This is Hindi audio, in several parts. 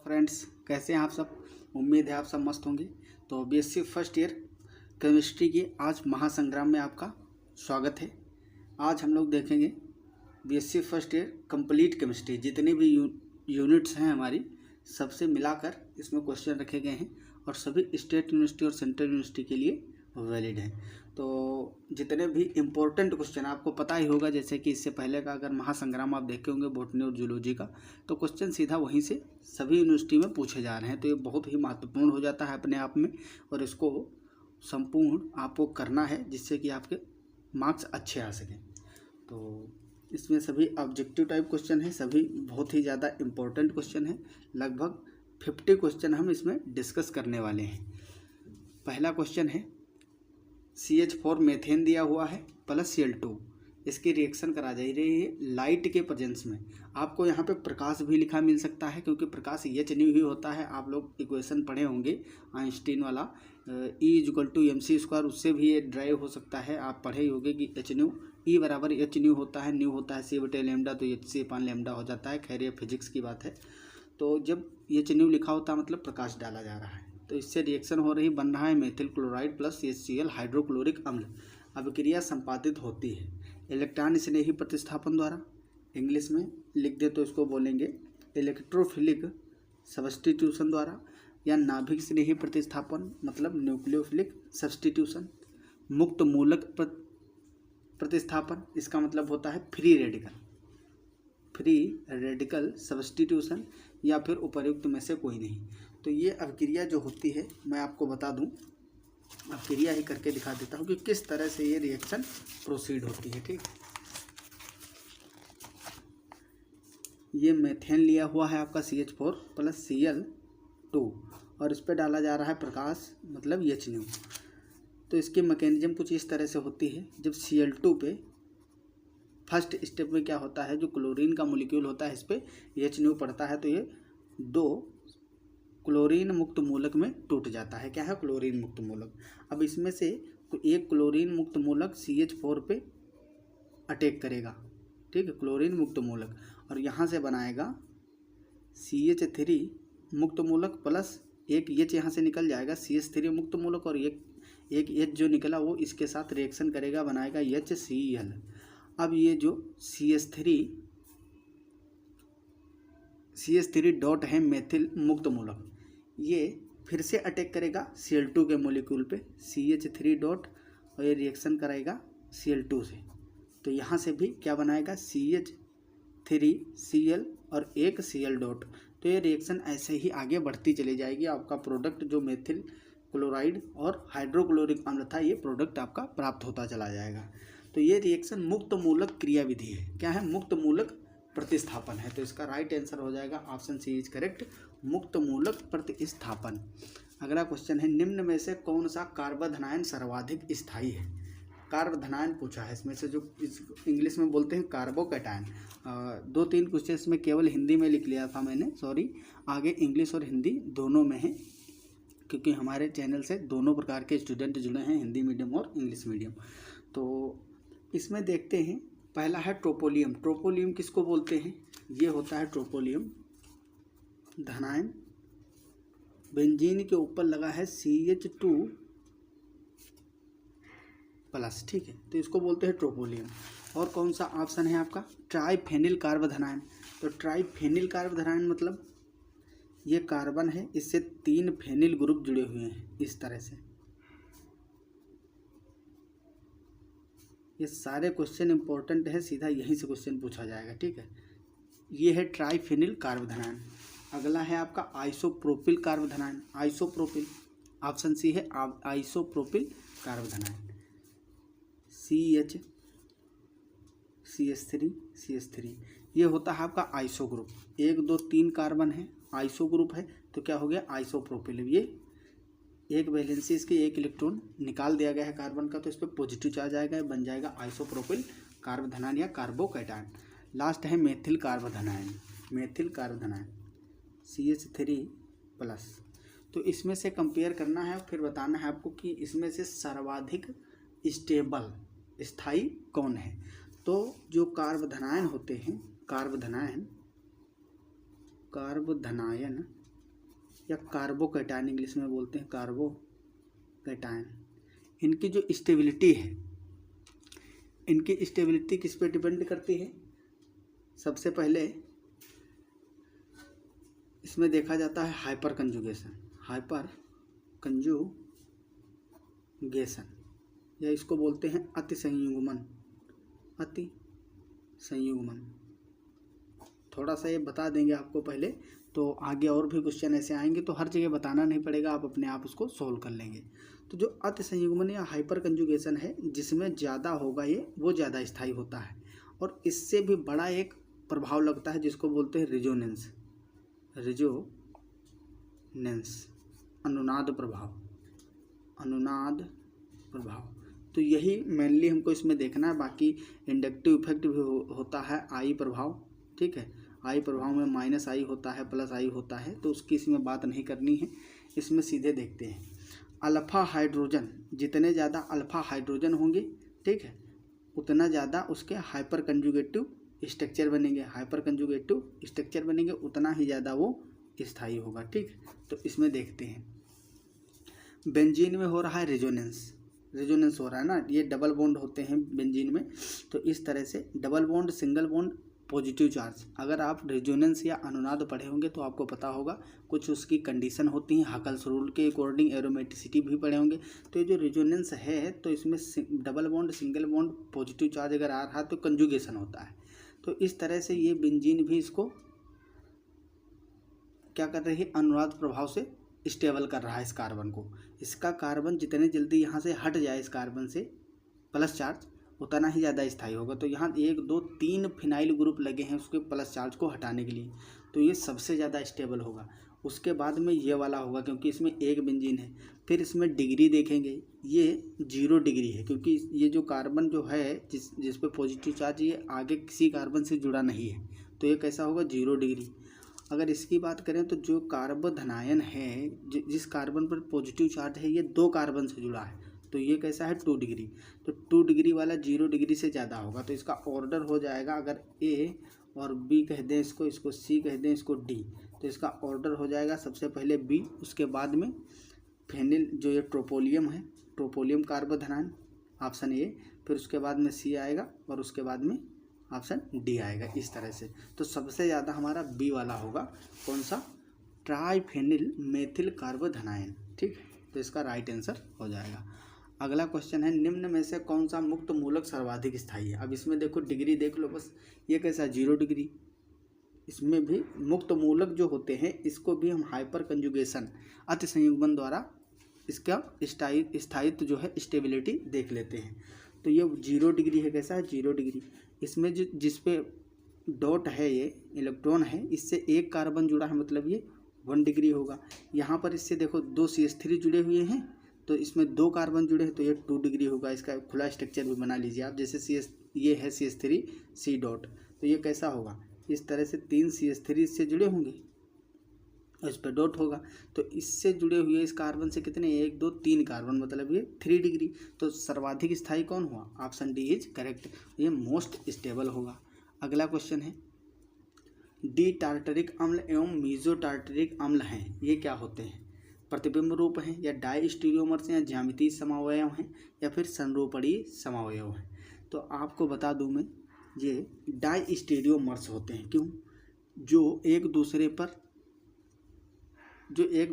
फ्रेंड्स, कैसे हैं आप सब। उम्मीद है आप सब मस्त होंगे। तो बीएससी फर्स्ट ईयर केमिस्ट्री की आज महासंग्राम में आपका स्वागत है। आज हम लोग देखेंगे BSc first year complete chemistry, जितनी भी यूनिट्स हैं हमारी, सबसे मिलाकर इसमें क्वेश्चन रखे गए हैं और सभी स्टेट यूनिवर्सिटी और सेंट्रल यूनिवर्सिटी के लिए वैलिड है। तो जितने भी इम्पोर्टेंट क्वेश्चन आपको पता ही होगा, जैसे कि इससे पहले का अगर महासंग्राम आप देखे होंगे बॉटनी और जूलॉजी का, तो क्वेश्चन सीधा वहीं से सभी यूनिवर्सिटी में पूछे जा रहे हैं। तो ये बहुत ही महत्वपूर्ण हो जाता है अपने आप में, और इसको संपूर्ण आपको करना है जिससे कि आपके मार्क्स अच्छे आ सकें। तो इसमें सभी ऑब्जेक्टिव टाइप क्वेश्चन है, सभी बहुत ही ज़्यादा इम्पोर्टेंट क्वेश्चन है। लगभग 50 क्वेश्चन हम इसमें डिस्कस करने वाले हैं। पहला क्वेश्चन है CH4 मेथेन दिया हुआ है प्लस Cl2, इसकी रिएक्शन करा जा रही है लाइट के प्रेजेंस में। आपको यहाँ पे प्रकाश भी लिखा मिल सकता है, क्योंकि प्रकाश H न्यू ही होता है। आप लोग इक्वेशन पढ़े होंगे आइंस्टीन वाला E=mc², उससे भी ये ड्राइव हो सकता है। आप पढ़े ही होंगे कि H न्यू E बराबर H न्यू होता है, न्यू होता है C/λ, तो HC/λ हो जाता है। खैर ये फिजिक्स की बात है। तो जब H न्यू लिखा होता है मतलब प्रकाश डाला जा रहा है, तो इससे रिएक्शन हो रही, बन रहा है methyl chloride plus HCl hydrochloric अम्ल। अभिक्रिया संपादित होती है इलेक्ट्रॉन स्नेही प्रतिस्थापन द्वारा। इंग्लिश में लिख दे तो इसको बोलेंगे इलेक्ट्रोफिलिक सब्स्टिट्यूशन द्वारा, या नाभिक स्नेही प्रतिस्थापन मतलब न्यूक्लियोफिलिक सब्स्टिट्यूशन। मुक्त मूलक प्रतिस्थापन, इसका मतलब होता है फ्री रेडिकल सब्स्टिट्यूशन, या फिर उपर्युक्त में से कोई नहीं। तो ये अभिक्रिया जो होती है, मैं आपको बता दूं, अभिक्रिया ही करके दिखा देता हूं कि किस तरह से ये रिएक्शन प्रोसीड होती है। ठीक, ये मेथेन लिया हुआ है आपका CH4 प्लस Cl2, और इस पर डाला जा रहा है प्रकाश मतलब H न्यू। तो इसकी मैकेनिज्म कुछ इस तरह से होती है। जब Cl2 पे फर्स्ट स्टेप में क्या होता है, जो क्लोरीन का मोलिक्यूल होता है इस पर H न्यू पड़ता है, तो ये दो क्लोरीन मुक्त मूलक में टूट जाता है। क्या है? क्लोरीन मुक्त मूलक। अब इसमें से एक क्लोरीन मुक्त मूलक CH4 पे अटैक करेगा, ठीक है, क्लोरीन मुक्त मूलक, और यहाँ से बनाएगा CH3 मुक्त मूलक प्लस एक H यहाँ से निकल जाएगा CH3 मुक्त मूलक, और एक H जो निकला वो इसके साथ रिएक्शन करेगा, बनाएगा HCl। अब ये जो CH3 डॉट है मेथिल मुक्त मूलक, ये फिर से अटैक करेगा Cl2 के मोलिक्यूल पे CH3 डॉट, और ये रिएक्शन कराएगा Cl2 से। तो यहाँ से भी क्या बनाएगा CH3Cl और एक Cl डॉट। तो ये रिएक्शन ऐसे ही आगे बढ़ती चली जाएगी। आपका प्रोडक्ट जो मेथिल क्लोराइड और हाइड्रोक्लोरिक अम्ल था, ये प्रोडक्ट आपका प्राप्त होता चला जाएगा। तो ये रिएक्शन मुक्त मूलक क्रियाविधि है। क्या है? मुक्त मूलक प्रतिस्थापन है। तो इसका राइट आंसर हो जाएगा ऑप्शन सी इज करेक्ट, मुक्त मूलक प्रतिस्थापन। अगला क्वेश्चन है, निम्न में से कौन सा कार्बोधनायन सर्वाधिक स्थायी है? कार्बोधनायन पूछा है, इसमें से जो इंग्लिश में बोलते हैं कार्बोकैटायन। 2-3 क्वेश्चन इसमें केवल हिंदी में लिख लिया था मैंने, सॉरी। आगे इंग्लिश और हिंदी दोनों में है, क्योंकि हमारे चैनल से दोनों प्रकार के स्टूडेंट जुड़े हैं, हिंदी मीडियम और इंग्लिश मीडियम। तो इसमें देखते हैं, पहला है ट्रोपोलियम। ट्रोपोलियम किसको बोलते हैं? ये होता है ट्रोपोलियम धनायन, बेंजीन के ऊपर लगा है CH2 प्लस, ठीक है, तो इसको बोलते हैं ट्रोपोलियम। और कौन सा ऑप्शन है आपका? ट्राइफेनिल कार्बोधनायन। तो ट्राइफेनिल कार्बोधनायन मतलब ये कार्बन है, इससे 3 फेनिल ग्रुप जुड़े हुए हैं इस तरह से। ये सारे क्वेश्चन इंपॉर्टेंट है, सीधा यहीं से क्वेश्चन पूछा जाएगा, ठीक है। ये है ट्राइफेनिल कार्बोधनायन। अगला है आपका आइसोप्रोपिल कार्बोधनायन। आइसोप्रोपिल, ऑप्शन सी है आइसोप्रोपिल कार्बोधनायन। CH3 ये होता है आपका आइसो ग्रुप। 1 2 3 कार्बन है, आइसो ग्रुप है, तो क्या हो गया? आइसोप्रोपिल। ये एक वैलेंसी, इसके एक इलेक्ट्रॉन निकाल दिया गया है कार्बन का, तो इस पर पॉजिटिव चार्ज आएगा, बन जाएगा आइसोप्रोपिल कार्बोधनायन या कार्बोकैटायन। लास्ट है मेथिल कार्बोधनायन। मेथिल कार्बोधनायन CH3 प्लस। तो इसमें से कंपेयर करना है, फिर बताना है आपको कि इसमें से सर्वाधिक स्टेबल स्थायी कौन है। तो जो कार्बोधनायन होते हैं, कार्बोधनायन या कार्बोकैटायन इंग्लिश में बोलते हैं, कार्बोकैटायन। इनकी जो स्टेबिलिटी है, इनकी स्टेबिलिटी किस पे डिपेंड करती है? सबसे पहले इसमें देखा जाता है हाइपर कंजुगेशन, हाइपर कंजुगेशन, या इसको बोलते हैं अति संयुग्मन, अति संयुग्मन। थोड़ा सा ये बता देंगे आपको पहले, तो आगे और भी क्वेश्चन ऐसे आएंगे तो हर जगह बताना नहीं पड़ेगा, आप अपने आप उसको सोल्व कर लेंगे। तो जो अति संयुग्मन या हाइपर कंजुगेशन है, जिसमें ज़्यादा होगा ये, वो ज़्यादा स्थायी होता है। और इससे भी बड़ा एक प्रभाव लगता है जिसको बोलते हैं रेजोनेंस, रेजोनेंस, अनुनाद प्रभाव, अनुनाद प्रभाव। तो यही मेनली हमको इसमें देखना है। बाकी इंडक्टिव इफेक्ट भी होता है, आई प्रभाव, ठीक है। आई प्रभाव में माइनस आई होता है, प्लस आई होता है, तो उसकी इसमें बात नहीं करनी है। इसमें सीधे देखते हैं अल्फा हाइड्रोजन, जितने ज़्यादा अल्फा हाइड्रोजन होंगे, ठीक है, उतना ज़्यादा उसके हाइपर कंजुगेटिव स्ट्रक्चर बनेंगे, हाइपर कंजुगेटिव स्ट्रक्चर बनेंगे, उतना ही ज़्यादा वो स्थायी होगा, ठीक। तो इसमें देखते हैं बेंजीन में हो रहा है रेजोनेंस, रेजोनेंस हो रहा है ना, ये डबल बॉन्ड होते हैं बेंजीन में। तो इस तरह से double bond, single bond, positive charge. अगर आप रेजोनेंस या अनुनाद पढ़े होंगे तो आपको पता होगा कुछ उसकी कंडीशन होती हैं, हकल्स रूल के अकॉर्डिंग एरोमेटिसिटी भी पढ़े होंगे। तो ये जो रेजोनेंस है, तो इसमें double bond, single bond, positive charge अगर आ रहा है तो कंजुगेशन होता है। तो इस तरह से ये बेंजीन भी इसको क्या कर रही है, अनुनाद प्रभाव से स्टेबल कर रहा है इस कार्बन को। इसका कार्बन जितने जल्दी यहाँ से हट जाए इस कार्बन से प्लस चार्ज, उतना ही ज़्यादा स्थायी होगा। तो यहाँ 1 2 3 फिनाइल ग्रुप लगे हैं उसके प्लस चार्ज को हटाने के लिए, तो ये सबसे ज़्यादा स्टेबल होगा। उसके बाद में ये वाला होगा, क्योंकि इसमें एक बेंजीन है। फिर इसमें डिग्री देखेंगे, ये 0 डिग्री है, क्योंकि ये जो कार्बन जो है जिस पे पॉजिटिव चार्ज, ये आगे किसी कार्बन से जुड़ा नहीं है, तो ये कैसा होगा, 0 डिग्री। अगर इसकी बात करें तो जो कार्बोधनायन है, जिस कार्बन पर पॉजिटिव चार्ज है, ये 2 कार्बन से जुड़ा है, तो ये कैसा है, 2 डिग्री। तो 2 डिग्री वाला 0 डिग्री से ज़्यादा होगा, तो इसका ऑर्डर हो जाएगा, अगर ए और बी कह दें इसको, इसको सी कह दें, इसको डी, तो इसका ऑर्डर हो जाएगा सबसे पहले बी, उसके बाद में फेनिल, जो ये ट्रोपोलियम है, ट्रोपोलियम कार्बोधनायन, ऑप्शन ए, फिर उसके बाद में सी आएगा, और उसके बाद में ऑप्शन डी आएगा, इस तरह से। तो सबसे ज़्यादा हमारा बी वाला होगा, कौन सा, ट्राइफेनिल मेथिल कार्बोधनायन, ठीक। तो इसका राइट आंसर हो जाएगा। अगला क्वेश्चन है, निम्न में से कौन सा मुक्त मूलक सर्वाधिक स्थायी है? अब इसमें देखो डिग्री देख लो बस, ये कैसा 0 डिग्री। इसमें भी मुक्त मूलक जो होते हैं, इसको भी हम हाइपर कंजुगेशन, अति संयुग्मन द्वारा इसका स्थायित्व जो है, स्टेबिलिटी देख लेते हैं। तो ये 0 डिग्री है, कैसा है, 0 डिग्री। इसमें जिस पे डॉट है, ये इलेक्ट्रॉन है, इससे एक कार्बन जुड़ा है, मतलब ये 1 डिग्री होगा। यहाँ पर इससे देखो 2 CH3 जुड़े हुए हैं, तो इसमें 2 कार्बन जुड़े हैं, तो ये 2 डिग्री होगा। इसका खुला स्ट्रक्चर भी बना लीजिए आप, जैसे ये है CH3 C डॉट, तो ये कैसा होगा, इस तरह से 3 CH3 इससे जुड़े होंगे और इस पर डॉट होगा। तो इससे जुड़े हुए इस कार्बन से कितने, 1 2 3 कार्बन, मतलब ये 3 डिग्री। तो सर्वाधिक स्थायी कौन हुआ, ऑप्शन डी इज करेक्ट, ये मोस्ट स्टेबल होगा। अगला क्वेश्चन है, डी टार्टरिक अम्ल एवं मीजो टार्टरिक अम्ल हैं, ये क्या होते हैं? प्रतिबिंब रूप हैं, या डाई स्टीरियोमर्स हैं, या ज्यामितीय समावयव हैं, या फिर संरूपणीय समावयव हैं? तो आपको बता दूं मैं, ये डाई स्टीरियोमर्स होते हैं। क्यों? जो एक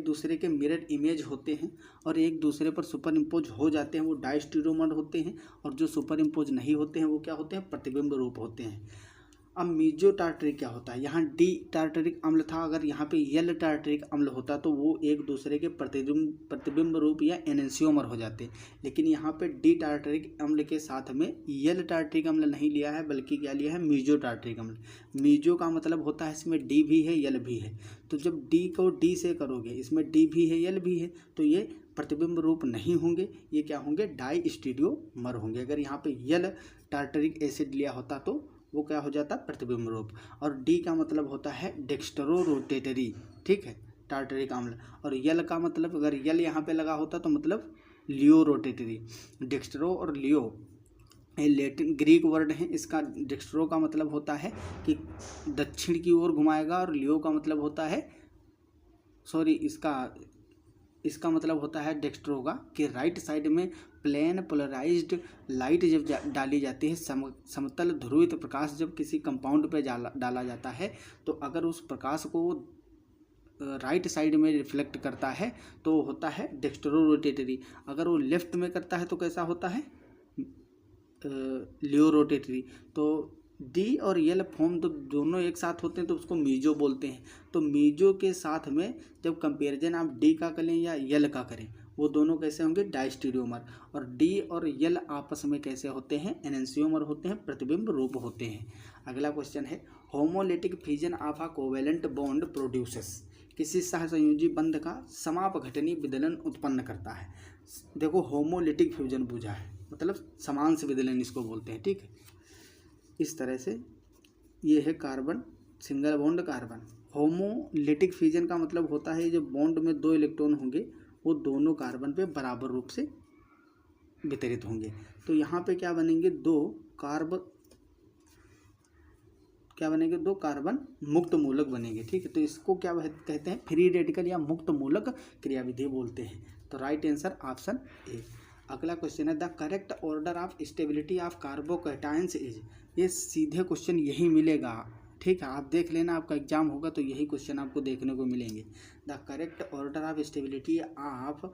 दूसरे के मिरर इमेज होते हैं और एक दूसरे पर सुपर इम्पोज हो जाते हैं, वो डाई स्टीरियोमर होते हैं। और जो सुपर इम्पोज नहीं होते हैं, वो क्या होते हैं, प्रतिबिंब रूप होते हैं। अब मीजो टार्टरिक क्या होता है, यहाँ डी टार्टरिक अम्ल था, अगर यहाँ पे यल टार्टरिक अम्ल होता तो वो एक दूसरे के प्रतिबिंब रूप या एनेंसियोमर हो जाते। लेकिन यहाँ पे डी टार्टरिक अम्ल के साथ में यल टार्टरिक अम्ल नहीं लिया है, बल्कि क्या लिया है, मीजो टार्टरिक अम्ल। मीजो का मतलब होता है इसमें डी भी है, यल भी है। तो जब डी को डी से करोगे, इसमें डी भी है, यल भी है, तो ये प्रतिबिंब रूप नहीं होंगे, ये क्या होंगे, डाई स्टीरियोमर होंगे। अगर यहाँ पे यल टार्टरिक एसिड लिया होता तो वो क्या हो जाता, प्रतिबिंब रूप। और डी का मतलब होता है डेक्स्ट्रो रोटेटरी, ठीक है, टार्टरिक अम्ल। और यल का मतलब, अगर यल यहाँ पे लगा होता तो मतलब लियो रोटेटरी। डेक्स्ट्रो और लियो ये लैटिन ग्रीक वर्ड है। इसका डेक्स्ट्रो का मतलब होता है कि दक्षिण की ओर घुमाएगा, और लियो का मतलब होता है सॉरी इसका मतलब होता है डेक्स्ट्रो होगा कि राइट साइड में प्लेन पोलराइज्ड लाइट जब डाली जाती है, समतल ध्रुवित प्रकाश जब किसी कंपाउंड पे डाला जाता है, तो अगर उस प्रकाश को राइट साइड में रिफ्लेक्ट करता है तो होता है डेक्स्ट्रो रोटेटरी। अगर वो लेफ्ट में करता है तो कैसा होता है, लियो रोटेटरी। तो डी और यल फॉर्म तो दोनों एक साथ होते हैं तो उसको मीजो बोलते हैं। तो मीजो के साथ में जब कंपैरिजन आप डी का करें या यल का करें, वो दोनों कैसे होंगे, डायस्टीरियोमर। और डी और यल आपस में कैसे होते हैं, एनेंसियोमर होते हैं, प्रतिबिंब रूप होते हैं। अगला क्वेश्चन है homolytic fission of a covalent bond produces, किसी सहसंयोजी बंध का समापघटनी विदलन उत्पन्न करता है। देखो होमोलिटिक फ्यूजन पूछा है, मतलब समान से विदलन इसको बोलते हैं, ठीक है। इस तरह से ये है carbon, single bond carbon. Homolytic fusion का मतलब होता है जो बॉन्ड में 2 इलेक्ट्रॉन होंगे वो दोनों कार्बन पे बराबर रूप से वितरित होंगे। तो यहाँ पे क्या बनेंगे, दो कार्बन मुक्त मूलक बनेंगे, ठीक है। तो इसको क्या कहते हैं, फ्री रेडिकल या मुक्त मूलक क्रियाविधि बोलते हैं। तो राइट आंसर ऑप्शन ए। अगला क्वेश्चन है the correct order of stability of carbocations is, ये सीधे क्वेश्चन यही मिलेगा, ठीक है। आप देख लेना, आपका एग्जाम होगा तो यही क्वेश्चन आपको देखने को मिलेंगे। The correct order of stability of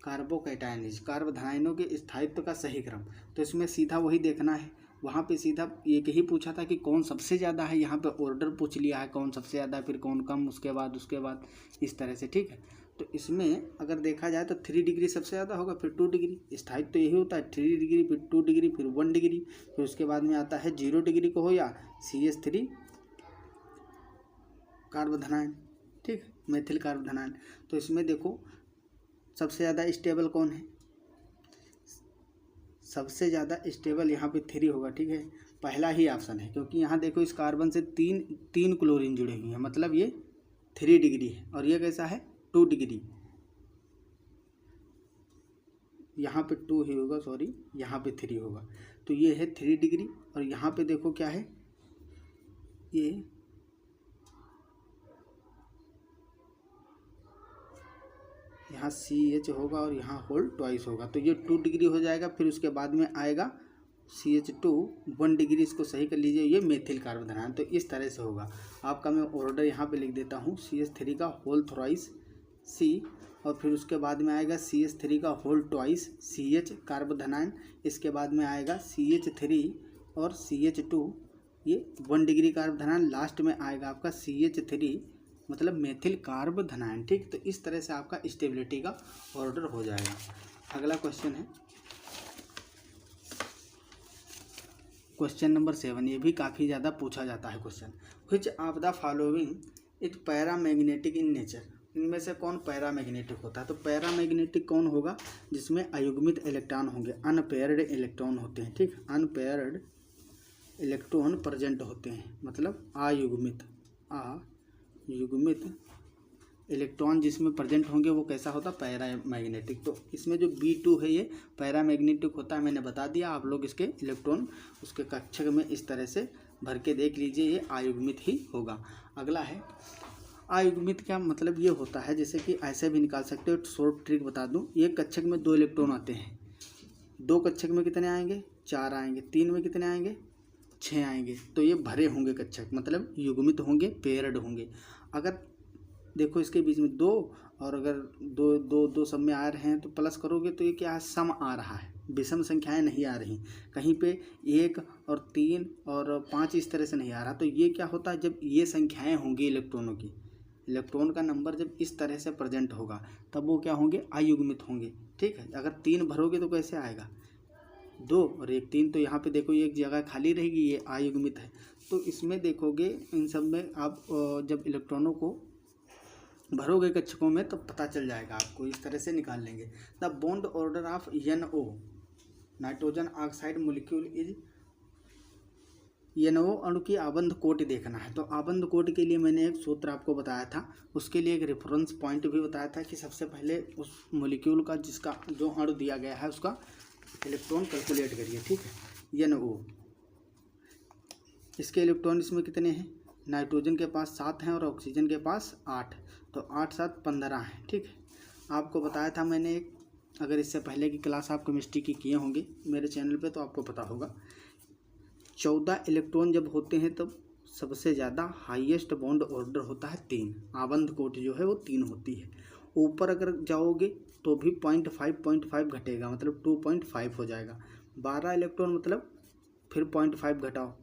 carbocation is, कार्बोधनाइनों के स्थायित्व का सही क्रम। तो इसमें सीधा वही देखना है, वहाँ पे सीधा एक ही पूछा था कि कौन सबसे ज़्यादा है, यहाँ पे ऑर्डर पूछ लिया है कौन सबसे ज़्यादा, फिर कौन कम, उसके बाद इस तरह से, ठीक है। तो इसमें अगर देखा जाए तो 3 डिग्री सबसे ज़्यादा होगा, फिर 2 डिग्री। स्थायित्व तो यही होता है 3 डिग्री, फिर 2 डिग्री, फिर 1 डिग्री, फिर उसके बाद में आता है 0 डिग्री को हो या CH3 कार्बोधनाइन, ठीक, मेथिल कार्बोधनाइन। तो इसमें देखो सबसे ज़्यादा स्टेबल कौन है, सबसे ज़्यादा स्टेबल यहाँ पे 3 होगा, ठीक है, पहला ही ऑप्शन है। क्योंकि यहाँ देखो इस कार्बन से तीन क्लोरीन जुड़े हुए हैं, मतलब ये 3 डिग्री है, और ये कैसा है 2 डिग्री, यहाँ पे 2 ही होगा, सॉरी यहाँ पे 3 होगा। तो ये है 3 डिग्री, और यहाँ पे देखो क्या है, ये यहाँ CH होगा और यहाँ होल ट्वाइस होगा, तो ये 2 डिग्री हो जाएगा। फिर उसके बाद में आएगा CH2 1 डिग्री, इसको सही कर लीजिए, ये मेथिल कार्बोधनाइन। तो इस तरह से होगा आपका, मैं ऑर्डर यहाँ पे लिख देता हूँ, CH3 का होल थ्राइस C, और फिर उसके बाद में आएगा CH3 का होल ट्वाइस CH कार्बोधनाइन, इसके बाद में आएगा CH3 और CH2 ये 1 डिग्री कार्बोधनाइन, लास्ट में आएगा आपका CH3 मतलब मेथिल कार्बोधनाइन, ठीक। तो इस तरह से आपका स्टेबिलिटी का ऑर्डर हो जाएगा। अगला क्वेश्चन है क्वेश्चन नंबर 7, ये भी काफ़ी ज़्यादा पूछा जाता है question. Which of the following is paramagnetic in nature, इनमें से कौन पैरामैग्नेटिक होता है। तो पैरामैग्नेटिक कौन होगा, जिसमें अयुग्मित इलेक्ट्रॉन होंगे, अनपेयर्ड इलेक्ट्रॉन होते हैं, ठीक, अनपेयर्ड इलेक्ट्रॉन प्रेजेंट होते हैं, मतलब अयुग्मित इलेक्ट्रॉन जिसमें प्रेजेंट होंगे वो कैसा होता है, पैरामैग्नेटिक। तो इसमें जो B2 है ये पैरामैग्नेटिक होता है, मैंने बता दिया, आप लोग इसके इलेक्ट्रॉन उसके कक्षक में इस तरह से भर के देख लीजिए, ये अयुग्मित ही होगा। अगला है अयुग्मित, क्या मतलब ये होता है, जैसे कि ऐसे भी निकाल सकते हो, शॉर्ट ट्रिक बता दूँ। एक कक्षक में 2 इलेक्ट्रॉन आते हैं, 2 कक्षक में कितने आएंगे, 4 आएंगे, 3 में कितने आएंगे, 6 आएंगे। तो ये भरे होंगे कक्षक, मतलब युग्मित होंगे, पेयर्ड होंगे। अगर देखो इसके बीच में 2 और अगर दो सब में आ रहे हैं तो प्लस करोगे तो ये क्या है, सम आ रहा है, विषम संख्याएं नहीं आ रही, कहीं पे 1 और 3 और 5 इस तरह से नहीं आ रहा। तो ये क्या होता है, जब ये संख्याएं होंगी इलेक्ट्रॉनों की, इलेक्ट्रॉन का नंबर जब इस तरह से प्रेजेंट होगा तब वो क्या होंगे, अयुग्मित होंगे, ठीक है। अगर 3 भरोगे तो कैसे आएगा, 2 और 1 3, तो यहाँ पे देखो ये एक जगह खाली रहेगी, ये अयुग्मित है। तो इसमें देखोगे इन सब में आप जब इलेक्ट्रॉनों को भरोगे कक्षकों में तो पता चल जाएगा आपको, इस तरह से निकाल लेंगे। The bond order of NO nitrogen oxide molecule is, NO अणु की आबंध कोटि देखना है। तो आबंध कोटि के लिए मैंने एक सूत्र आपको बताया था, उसके लिए एक रेफरेंस पॉइंट भी बताया था कि सबसे पहले उस मोलिक्यूल का जिसका जो अणु दिया गया है उसका इलेक्ट्रॉन कैलकुलेट करिए, ठीक है। NO इसके इलेक्ट्रॉन इसमें कितने हैं, नाइट्रोजन के पास 7 हैं और ऑक्सीजन के पास 8, तो 8 7 15 हैं। ठीक है, आपको बताया था मैंने एक, अगर इससे पहले की क्लास आप केमिस्ट्री की किए होंगे मेरे चैनल पे तो आपको पता होगा, 14 इलेक्ट्रॉन जब होते हैं तब सबसे ज़्यादा हाईएस्ट बॉन्ड ऑर्डर होता है 3, आबंध कोट जो है वो 3 होती है। ऊपर अगर जाओगे तो भी 0.5 घटेगा, मतलब 2.5 हो जाएगा। 12 इलेक्ट्रॉन मतलब फिर 0.5 घटाओ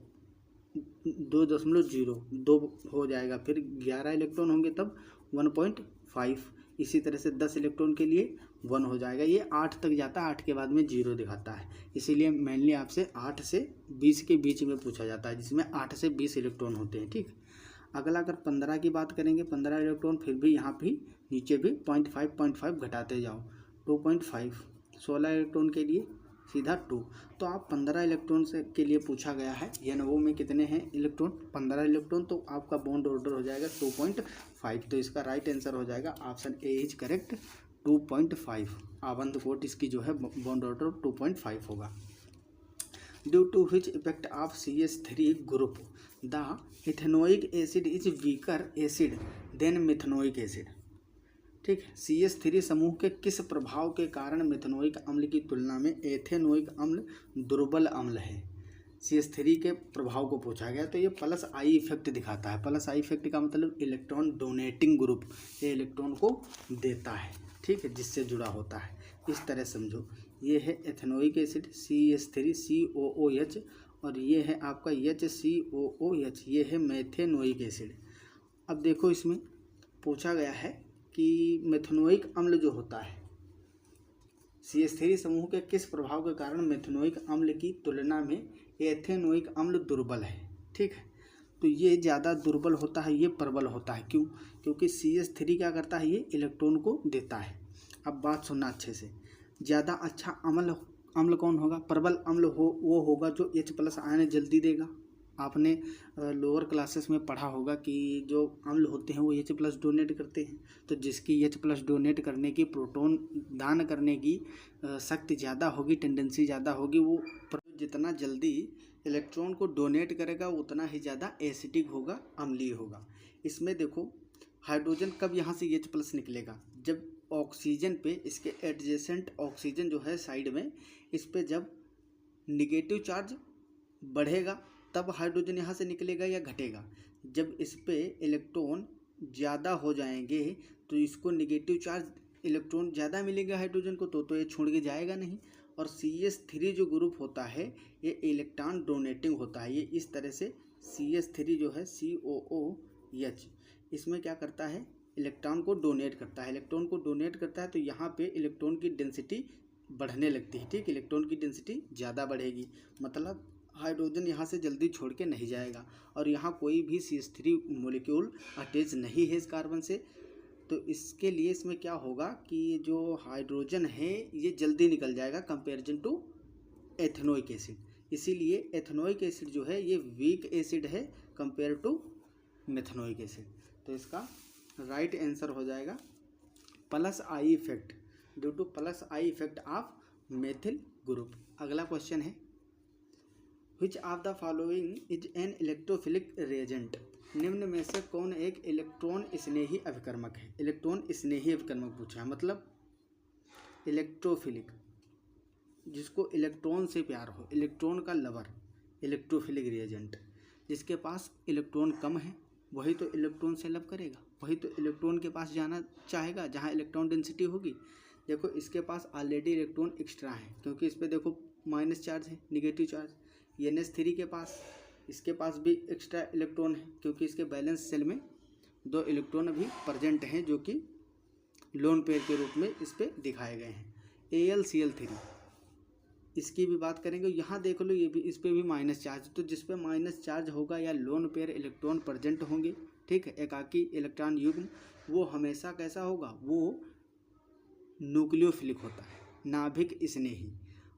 2.02 हो जाएगा। फिर 11 इलेक्ट्रॉन होंगे तब 1.5, इसी तरह से 10 इलेक्ट्रॉन के लिए 1 हो जाएगा। ये 8 तक जाता है, 8 के बाद में 0 दिखाता है, इसीलिए मेनली आपसे 8 से 20 के बीच में पूछा जाता है, जिसमें 8 से 20 इलेक्ट्रॉन होते हैं। ठीक, अगला अगर 15 की बात करेंगे, 15 इलेक्ट्रॉन, फिर भी यहाँ भी नीचे भी 0.5 घटाते जाओ 2.5, 16 इलेक्ट्रॉन के लिए सीधा 2। तो आप 15 इलेक्ट्रॉन से के लिए पूछा गया है, NO में कितने हैं इलेक्ट्रॉन, 15 इलेक्ट्रॉन, तो आपका बॉन्ड ऑर्डर हो जाएगा 2.5। तो इसका राइट आंसर हो जाएगा ऑप्शन ए इज करेक्ट, 2.5। आबंध कोट इसकी जो है बॉन्ड ऑर्डर 2.5 होगा। Due to which effect of CH3 group the ethanoic acid is weaker acid than methanoic acid. ठीक है, CH3 समूह के किस प्रभाव के कारण मिथेनोइक अम्ल की तुलना में एथेनोइक अम्ल दुर्बल अम्ल है। CH3 के प्रभाव को पूछा गया, तो ये प्लस आई इफेक्ट दिखाता है। प्लस आई इफेक्ट का मतलब इलेक्ट्रॉन डोनेटिंग ग्रुप, ये इलेक्ट्रॉन को देता है, ठीक है, जिससे जुड़ा होता है, इस तरह समझो। ये है एथेनोइक एसिड CH3 COOH, और ये है आपका HCOOH, ये है मेथेनोइक एसिड। अब देखो इसमें पूछा गया है कि मेथेनोइक अम्ल जो होता है, CH3 समूह के किस प्रभाव के कारण मेथेनोइक अम्ल की तुलना में एथेनोइक अम्ल दुर्बल है। ठीक है, तो ये ज़्यादा दुर्बल होता है, ये प्रबल होता है। क्यों? क्योंकि CH3 क्या करता है, ये इलेक्ट्रॉन को देता है। अब बात सुनना अच्छे से, ज़्यादा अच्छा अम्ल कौन होगा? प्रबल अम्ल वो होगा जो H+ आयन जल्दी देगा। आपने लोअर क्लासेस में पढ़ा होगा कि जो अम्ल होते हैं वो H+ डोनेट करते हैं, तो जिसकी H+ डोनेट करने की, प्रोटॉन दान करने की शक्ति ज़्यादा होगी, टेंडेंसी ज़्यादा होगी, वो जितना जल्दी इलेक्ट्रॉन को डोनेट करेगा उतना ही ज़्यादा एसिडिक होगा, अम्लीय होगा। इसमें देखो हाइड्रोजन कब यहाँ से H+ निकलेगा, जब ऑक्सीजन पे, इसके एडजेसेंट ऑक्सीजन जो है साइड में, इस पे जब निगेटिव चार्ज बढ़ेगा तब हाइड्रोजन यहाँ से निकलेगा या घटेगा। जब इस पे इलेक्ट्रॉन ज़्यादा हो जाएंगे तो इसको निगेटिव चार्ज इलेक्ट्रॉन ज़्यादा मिलेगा हाइड्रोजन को, तो ये छोड़ के जाएगा नहीं। और CH3 जो ग्रुप होता है ये इलेक्ट्रॉन डोनेटिंग होता है। ये इस तरह से CH3 जो है COOH, इसमें क्या करता है, इलेक्ट्रॉन को डोनेट करता है। इलेक्ट्रॉन को डोनेट करता है तो यहाँ पे इलेक्ट्रॉन की डेंसिटी बढ़ने लगती है। ठीक, इलेक्ट्रॉन की डेंसिटी ज़्यादा बढ़ेगी, मतलब हाइड्रोजन यहाँ से जल्दी छोड़ के नहीं जाएगा। और यहाँ कोई भी CH3 मॉलिक्यूल अटैच नहीं है इस कार्बन से, तो इसके लिए इसमें क्या होगा कि जो हाइड्रोजन है ये जल्दी निकल जाएगा कंपेरिजन टू एथेनोइक एसिड। इसीलिए एथेनोइक एसिड जो है ये वीक एसिड है कंपेयर टू मेथेनोइक एसिड। तो इसका राइट आंसर हो जाएगा plus I effect, due two plus I effect of methyl group. अगला क्वेश्चन है, which of the following is an electrophilic reagent. निम्न में से कौन एक इलेक्ट्रॉन स्नेही अभिकर्मक है। इलेक्ट्रॉन स्नेही अभिकर्मक पूछा है, मतलब इलेक्ट्रोफिलिक, जिसको इलेक्ट्रॉन से प्यार हो, इलेक्ट्रॉन का लवर, इलेक्ट्रोफिलिक रिएजेंट। जिसके पास इलेक्ट्रॉन कम है वही तो इलेक्ट्रॉन से लव करेगा, वही तो इलेक्ट्रॉन के पास जाना चाहेगा जहाँ इलेक्ट्रॉन डेंसिटी होगी। देखो इसके पास ऑलरेडी इलेक्ट्रॉन एक्स्ट्रा है, क्योंकि इस पर देखो माइनस चार्ज है, निगेटिव चार्ज। NH3 के पास, इसके पास भी एक्स्ट्रा इलेक्ट्रॉन है, क्योंकि इसके बैलेंस सेल में 2 इलेक्ट्रॉन अभी प्रेजेंट हैं जो कि लोन पेयर के रूप में इस पर दिखाए गए हैं। AlCl3, इसकी भी बात करेंगे। यहाँ देख लो, ये भी, इस पर भी माइनस चार्ज, तो जिस पे माइनस चार्ज होगा या लोन पेयर इलेक्ट्रॉन प्रेजेंट होंगे, ठीक है, एकाकी इलेक्ट्रॉन युग्म, वो हमेशा कैसा होगा, वो न्यूक्लियोफिलिक होता है, नाभिक स्नेही।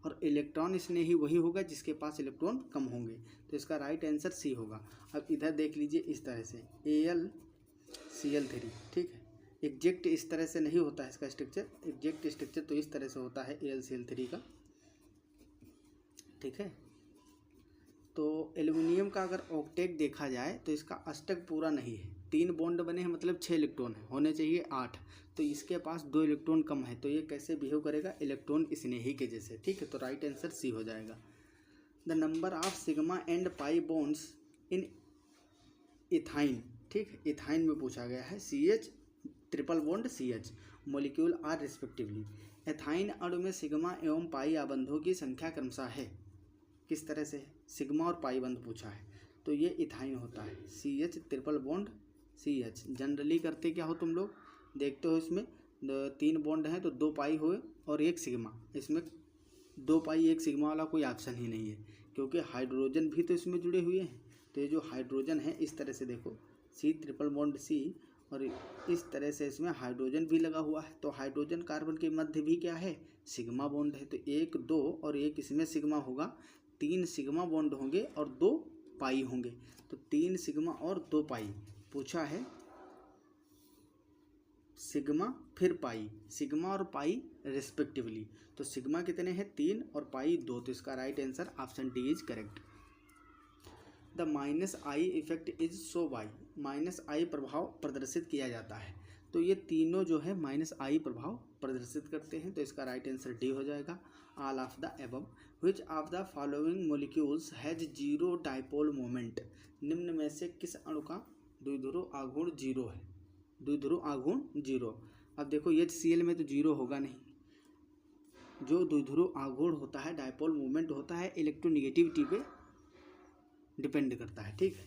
और इलेक्ट्रॉन स्नेही वही होगा जिसके पास इलेक्ट्रॉन कम होंगे। तो इसका राइट आंसर सी होगा। अब इधर देख लीजिए इस तरह से AlCl3, ठीक है, एग्जैक्ट इस तरह से नहीं होता है इसका स्ट्रक्चर, एग्जैक्ट स्ट्रक्चर तो इस तरह से होता है AlCl3 का, ठीक है। तो एल्युमिनियम का अगर ऑक्टेट देखा जाए तो इसका अष्टक पूरा नहीं है, 3 बॉन्ड बने हैं मतलब 6 इलेक्ट्रॉन है, होने चाहिए 8, तो इसके पास 2 इलेक्ट्रॉन कम है, तो ये कैसे बिहेव करेगा, इलेक्ट्रॉन स्नेही के जैसे। ठीक है, तो राइट आंसर सी हो जाएगा। The number of sigma and pi bonds in ethyne, ठीक, इथाइन में पूछा गया है, CH triple bond CH molecule are respectively. Ethyne अणु में सिग्मा एवं पाई आबंधों की संख्या क्रमशः है, किस तरह से है, सिग्मा और पाई बंध पूछा है, तो ये इथाइन होता है, CH triple bond CH। Generally करते क्या हो तुम लोग देखते हो, इसमें 3 बॉन्ड हैं तो 2 पाई हुए और 1 सिग्मा, इसमें 2 पाई 1 सिग्मा वाला कोई ऑप्शन ही नहीं है, क्योंकि हाइड्रोजन भी तो इसमें जुड़े हुए हैं। तो ये जो हाइड्रोजन है इस तरह से देखो, C ट्रिपल बॉन्ड C, और इस तरह से इसमें हाइड्रोजन भी लगा हुआ है, तो हाइड्रोजन कार्बन के मध्य भी क्या है, सिग्मा बॉन्ड है, तो 1 2 और 1 इसमें सिग्मा होगा, 3 सिग्मा बॉन्ड होंगे और 2 पाई होंगे, तो 3 सिग्मा और 2 पाई पूछा है, सिग्मा फिर पाई, सिग्मा और पाई रिस्पेक्टिवली, तो सिग्मा कितने हैं 3 और पाई 2, तो इसका right answer option D is correct. The -I effect is show by, -I प्रभाव प्रदर्शित किया जाता है, तो ये तीनों जो है -I प्रभाव प्रदर्शित करते हैं, तो इसका राइट आंसर डी हो जाएगा। All of the above, which of the following molecules has 0 dipole moment, निम्न में से किस अणु का द्विध्रुव आघूर्ण 0 है, द्विध्रुव आघूर्ण 0। अब देखो HCl में तो 0 होगा नहीं, जो द्विध्रुव आघूर्ण होता है, डाइपोल मोमेंट होता है, इलेक्ट्रोनिगेटिविटी पे डिपेंड करता है। ठीक है,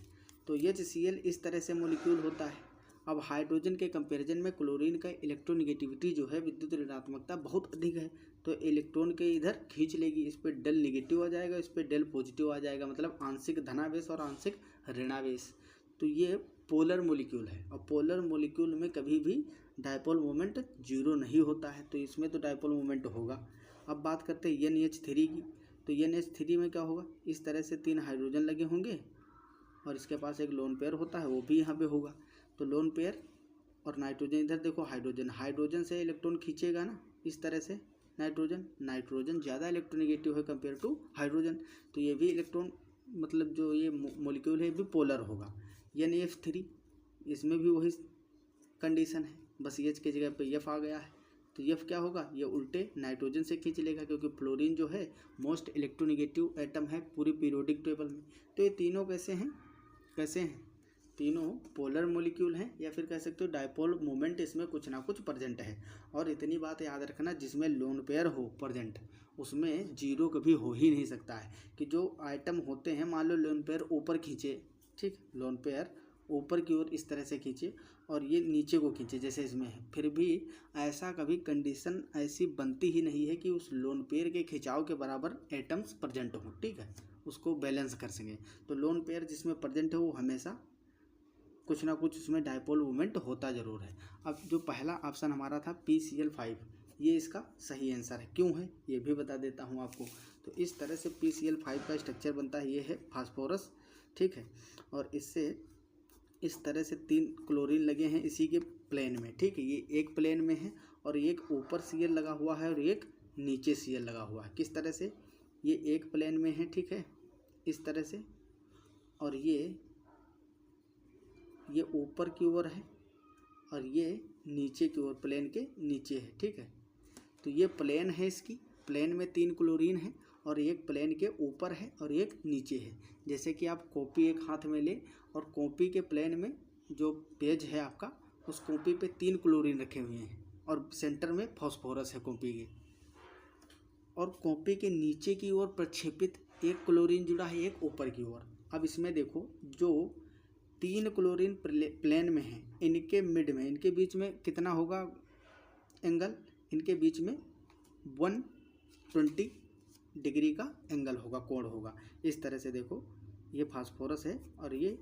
तो HCl इस तरह से मॉलिक्यूल होता है। अब हाइड्रोजन के कंपैरिजन में क्लोरीन का इलेक्ट्रोनिगेटिविटी जो है, विद्युत ऋणात्मकता बहुत अधिक है, तो इलेक्ट्रॉन के इधर खींच लेगी, इस पर डेल निगेटिव आ जाएगा, इस पर डेल पॉजिटिव आ जाएगा, मतलब आंशिक धनावेश और आंशिक ऋणावेश। तो ये पोलर मॉलिक्यूल है, और पोलर मॉलिक्यूल में कभी भी डाइपोल मोमेंट 0 नहीं होता है, तो इसमें तो डाइपोल मोमेंट होगा। अब बात करते हैं NH3 की, तो NH3 में क्या होगा, इस तरह से 3 हाइड्रोजन लगे होंगे और इसके पास एक लोन पेयर होता है, वो भी यहाँ पे होगा, तो लोन पेयर और नाइट्रोजन, इधर देखो हाइड्रोजन, हाइड्रोजन से इलेक्ट्रॉन खींचेगा ना इस तरह से, नाइट्रोजन ज़्यादा इलेक्ट्रोनिगेटिव है कंपेयर टू हाइड्रोजन, तो ये भी इलेक्ट्रॉन मतलब जो ये मॉलिक्यूल है ये भी पोलर होगा। NF3 इसमें भी वही कंडीशन है, बस H की जगह पे F आ गया है, तो F क्या होगा, ये उल्टे नाइट्रोजन से खींच लेगा, क्योंकि फ्लोरीन जो है मोस्ट इलेक्ट्रोनिगेटिव एटम है पूरी पीरियोडिक टेबल में। तो ये तीनों कैसे हैं, तीनों पोलर मॉलिक्यूल हैं, या फिर कह सकते हो डाइपोल मोमेंट इसमें कुछ ना कुछ प्रेजेंट है। और इतनी बात याद रखना, जिसमें लोन पेयर हो प्रेजेंट उसमें 0 कभी हो ही नहीं सकता है, कि जो आइटम होते हैं, मान लो लोन पेयर ऊपर खींचे, ठीक, लोन पेयर ऊपर की ओर इस तरह से खींचे और ये नीचे को खींचे जैसे इसमें है, फिर भी ऐसा कभी कंडीशन ऐसी बनती ही नहीं है कि उस लोन पेयर के खिंचाव के बराबर एटम्स प्रेजेंट हो। ठीक है, उसको बैलेंस कर सकें, तो लोन पेयर जिसमें प्रेजेंट है वो हमेशा कुछ ना कुछ उसमें डाइपोल मूवमेंट होता ज़रूर है। अब जो पहला ऑप्शन हमारा था PCl5, ये इसका सही आंसर है, क्यों है ये भी बता देता हूँ आपको। तो इस तरह से PCl5 का स्ट्रक्चर बनता है, ये है फास्फोरस, ठीक है, और इससे इस तरह से 3 क्लोरीन लगे हैं इसी के प्लेन में, ठीक है, ये एक प्लेन में है और एक ऊपर Cl लगा हुआ है और एक नीचे Cl लगा हुआ है। किस तरह से, ये एक प्लेन में है, ठीक है, इस तरह से, और ये ऊपर की ओर है और ये नीचे की ओर प्लेन के नीचे है। ठीक है, तो ये प्लेन है, इसकी प्लेन में 3 क्लोरीन है और एक प्लेन के ऊपर है और एक नीचे है। जैसे कि आप कॉपी एक हाथ में ले और कॉपी के प्लेन में जो पेज है आपका, उस कॉपी पे 3 क्लोरीन रखे हुए हैं और सेंटर में फास्फोरस है कॉपी के, और कॉपी के नीचे की ओर प्रक्षेपित एक क्लोरीन जुड़ा है, एक ऊपर की ओर। अब इसमें देखो, जो 3 क्लोरीन प्लेन में है, इनके मिड में, इनके बीच में कितना होगा एंगल, इनके बीच में 120 डिग्री का एंगल होगा, कोण होगा। इस तरह से देखो, ये फास्फोरस है और ये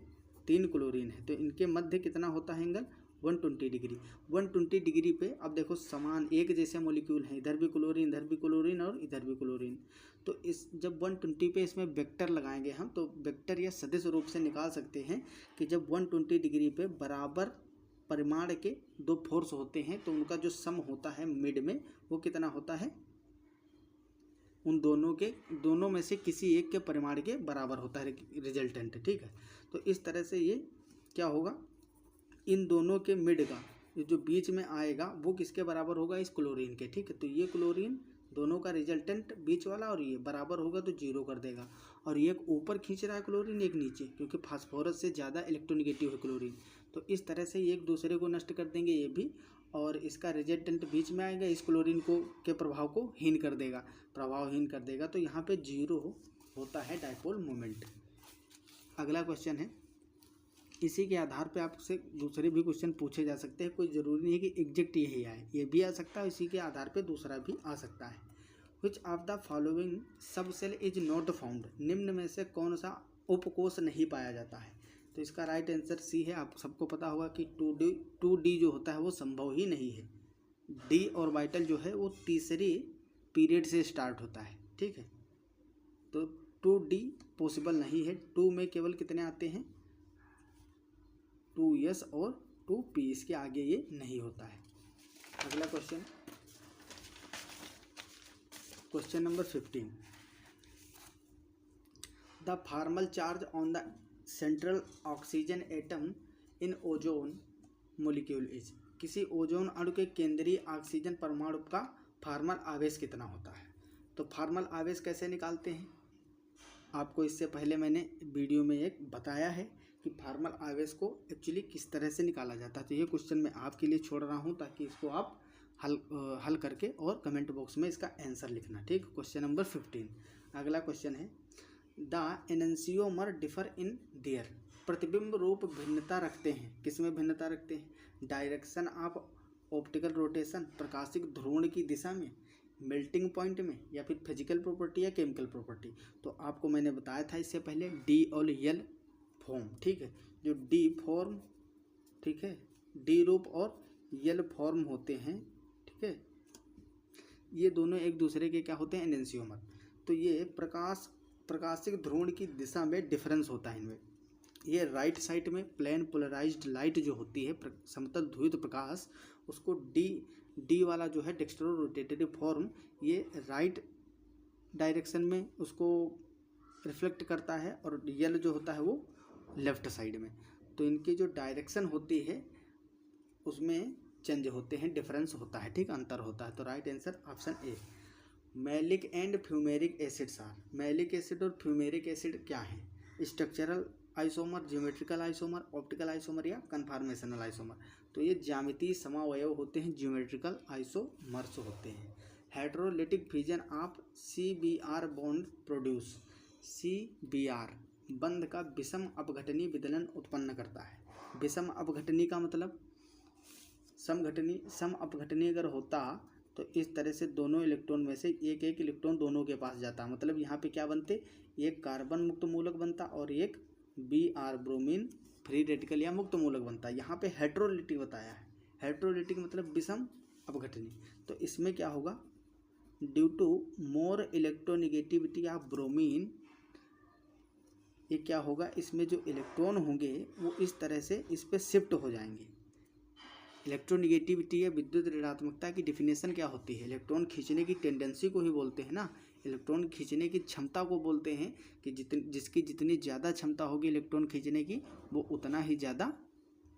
3 क्लोरीन है, तो इनके मध्य कितना होता है एंगल, 120 डिग्री। 120 डिग्री पे अब देखो समान एक जैसे मॉलिक्यूल हैं, इधर भी क्लोरीन, इधर भी क्लोरीन और इधर भी क्लोरीन। तो इस जब 120 पे इसमें वेक्टर लगाएंगे हम, तो वेक्टर या सदिश रूप से निकाल सकते हैं कि जब 120 डिग्री पे बराबर परिमाण के 2 फोर्स होते हैं, तो उनका जो सम होता है मिड में, वो कितना होता है उन दोनों में से किसी एक के परिमाण के बराबर होता है रिजल्टेंट, ठीक है। तो इस तरह से ये क्या होगा, इन दोनों के मिड का जो बीच में आएगा वो किसके बराबर होगा, इस क्लोरीन के, ठीक है। तो ये क्लोरीन दोनों का रिजल्टेंट बीच वाला और ये बराबर होगा तो 0 कर देगा। और ये एक ऊपर खींच रहा है क्लोरीन, एक नीचे, क्योंकि फास्फोरस से ज़्यादा इलेक्ट्रोनिगेटिव है क्लोरीन। तो इस तरह से ये एक दूसरे को नष्ट कर देंगे ये भी, और इसका रिजल्टेंट बीच में आएगा, इस क्लोरीन को के प्रभाव को हीन कर देगा, प्रभावहीन कर देगा। तो यहाँ पे 0 होता है डायपोल मोमेंट। अगला क्वेश्चन है, इसी के आधार पे आपसे दूसरे भी क्वेश्चन पूछे जा सकते हैं, कोई ज़रूरी नहीं है कि एग्जैक्ट यही आए, ये भी आ सकता है, इसी के आधार पे दूसरा भी आ सकता है। Which of the following subshell is not found, निम्न में से कौन सा उपकोष नहीं पाया जाता है। तो इसका राइट आंसर सी है। आप सबको पता होगा कि 2D जो होता है वो संभव ही नहीं है। डी और वाइटल जो है वो तीसरी पीरियड से स्टार्ट होता है, ठीक है। तो 2D पॉसिबल नहीं है। 2 में केवल कितने आते हैं, 2S और 2P, इसके आगे ये नहीं होता है। अगला question, question number 15, the formal charge on the central oxygen atom in ozone molecule is, किसी ओजोन अणु के केंद्रीय ऑक्सीजन परमाणु का फॉर्मल आवेश कितना होता है। तो फॉर्मल आवेश कैसे निकालते हैं, आपको इससे पहले मैंने वीडियो में एक बताया है कि फॉर्मल आवेश को एक्चुअली किस तरह से निकाला जाता है। तो ये क्वेश्चन मैं आपके लिए छोड़ रहा हूँ ताकि इसको आप हल करके और कमेंट बॉक्स में इसका आंसर लिखना, ठीक। Question number 15। अगला क्वेश्चन है, द एनेंसियोमर डिफर इन देयर, प्रतिबिंब रूप भिन्नता रखते हैं, किसमें भिन्नता रखते हैं, डायरेक्शन ऑफ ऑप्टिकल रोटेशन, प्रकाशिक ध्रुवण की दिशा में, मेल्टिंग पॉइंट में, या फिर फिजिकल प्रॉपर्टी या केमिकल प्रॉपर्टी। तो आपको मैंने बताया था इससे पहले डी और यल फॉर्म, ठीक है। जो डी फॉर्म, ठीक है, डी रूप और यल फॉर्म होते हैं, ठीक है, ये दोनों एक दूसरे के क्या होते हैं, एनेंसियोमर। तो ये प्रकाशिक ध्रुवण की दिशा में डिफरेंस होता है इनमें। ये राइट साइड में प्लेन पोलराइज्ड लाइट जो होती है, समतल ध्रुवित प्रकाश, उसको डी वाला जो है डेक्स्ट्रो रोटेटेड फॉर्म, ये राइट डायरेक्शन में उसको रिफ्लेक्ट करता है, और यल जो होता है वो लेफ्ट साइड में। तो इनकी जो डायरेक्शन होती है उसमें चेंज होते हैं, डिफरेंस होता है, ठीक, अंतर होता है। तो right answer option A. Malic and fumaric acids are, malic acid और फ्यूमेरिक एसिड क्या है, structural isomer, geometrical isomer, optical isomer या कन्फॉर्मेशनल आइसोमर। तो ये ज्यामितीय समावयव होते हैं, ज्योमेट्रिकल आइसोमर्स होते हैं। Heterolytic fission of CBr bond produce, CBr बंध का विषम अपघटनी विदलन उत्पन्न करता है। विषम अपघटनी का मतलब, सम अपघटनी अगर होता तो इस तरह से दोनों इलेक्ट्रॉन में से एक एक इलेक्ट्रॉन दोनों के पास जाता, मतलब यहाँ पे क्या बनते, एक कार्बन मुक्त मूलक बनता और एक Br ब्रोमीन फ्री रेडिकल या मुक्त मूलक बनता। यहाँ पे हेटेरोलिटिक बताया है, हेटेरोलिटिक मतलब विषम अपघटनी। तो इसमें क्या होगा, due to more electronegativity of bromine, ये क्या होगा, इसमें जो इलेक्ट्रॉन होंगे वो इस तरह से इस पर शिफ्ट हो जाएंगे। इलेक्ट्रोनिगेटिविटी या विद्युत ऋणात्मकता की डिफिनेशन क्या होती है, इलेक्ट्रॉन खींचने की टेंडेंसी को ही बोलते हैं ना, इलेक्ट्रॉन खींचने की क्षमता को बोलते हैं कि जिसकी जितनी ज़्यादा क्षमता होगी इलेक्ट्रॉन खींचने की, वो उतना ही ज़्यादा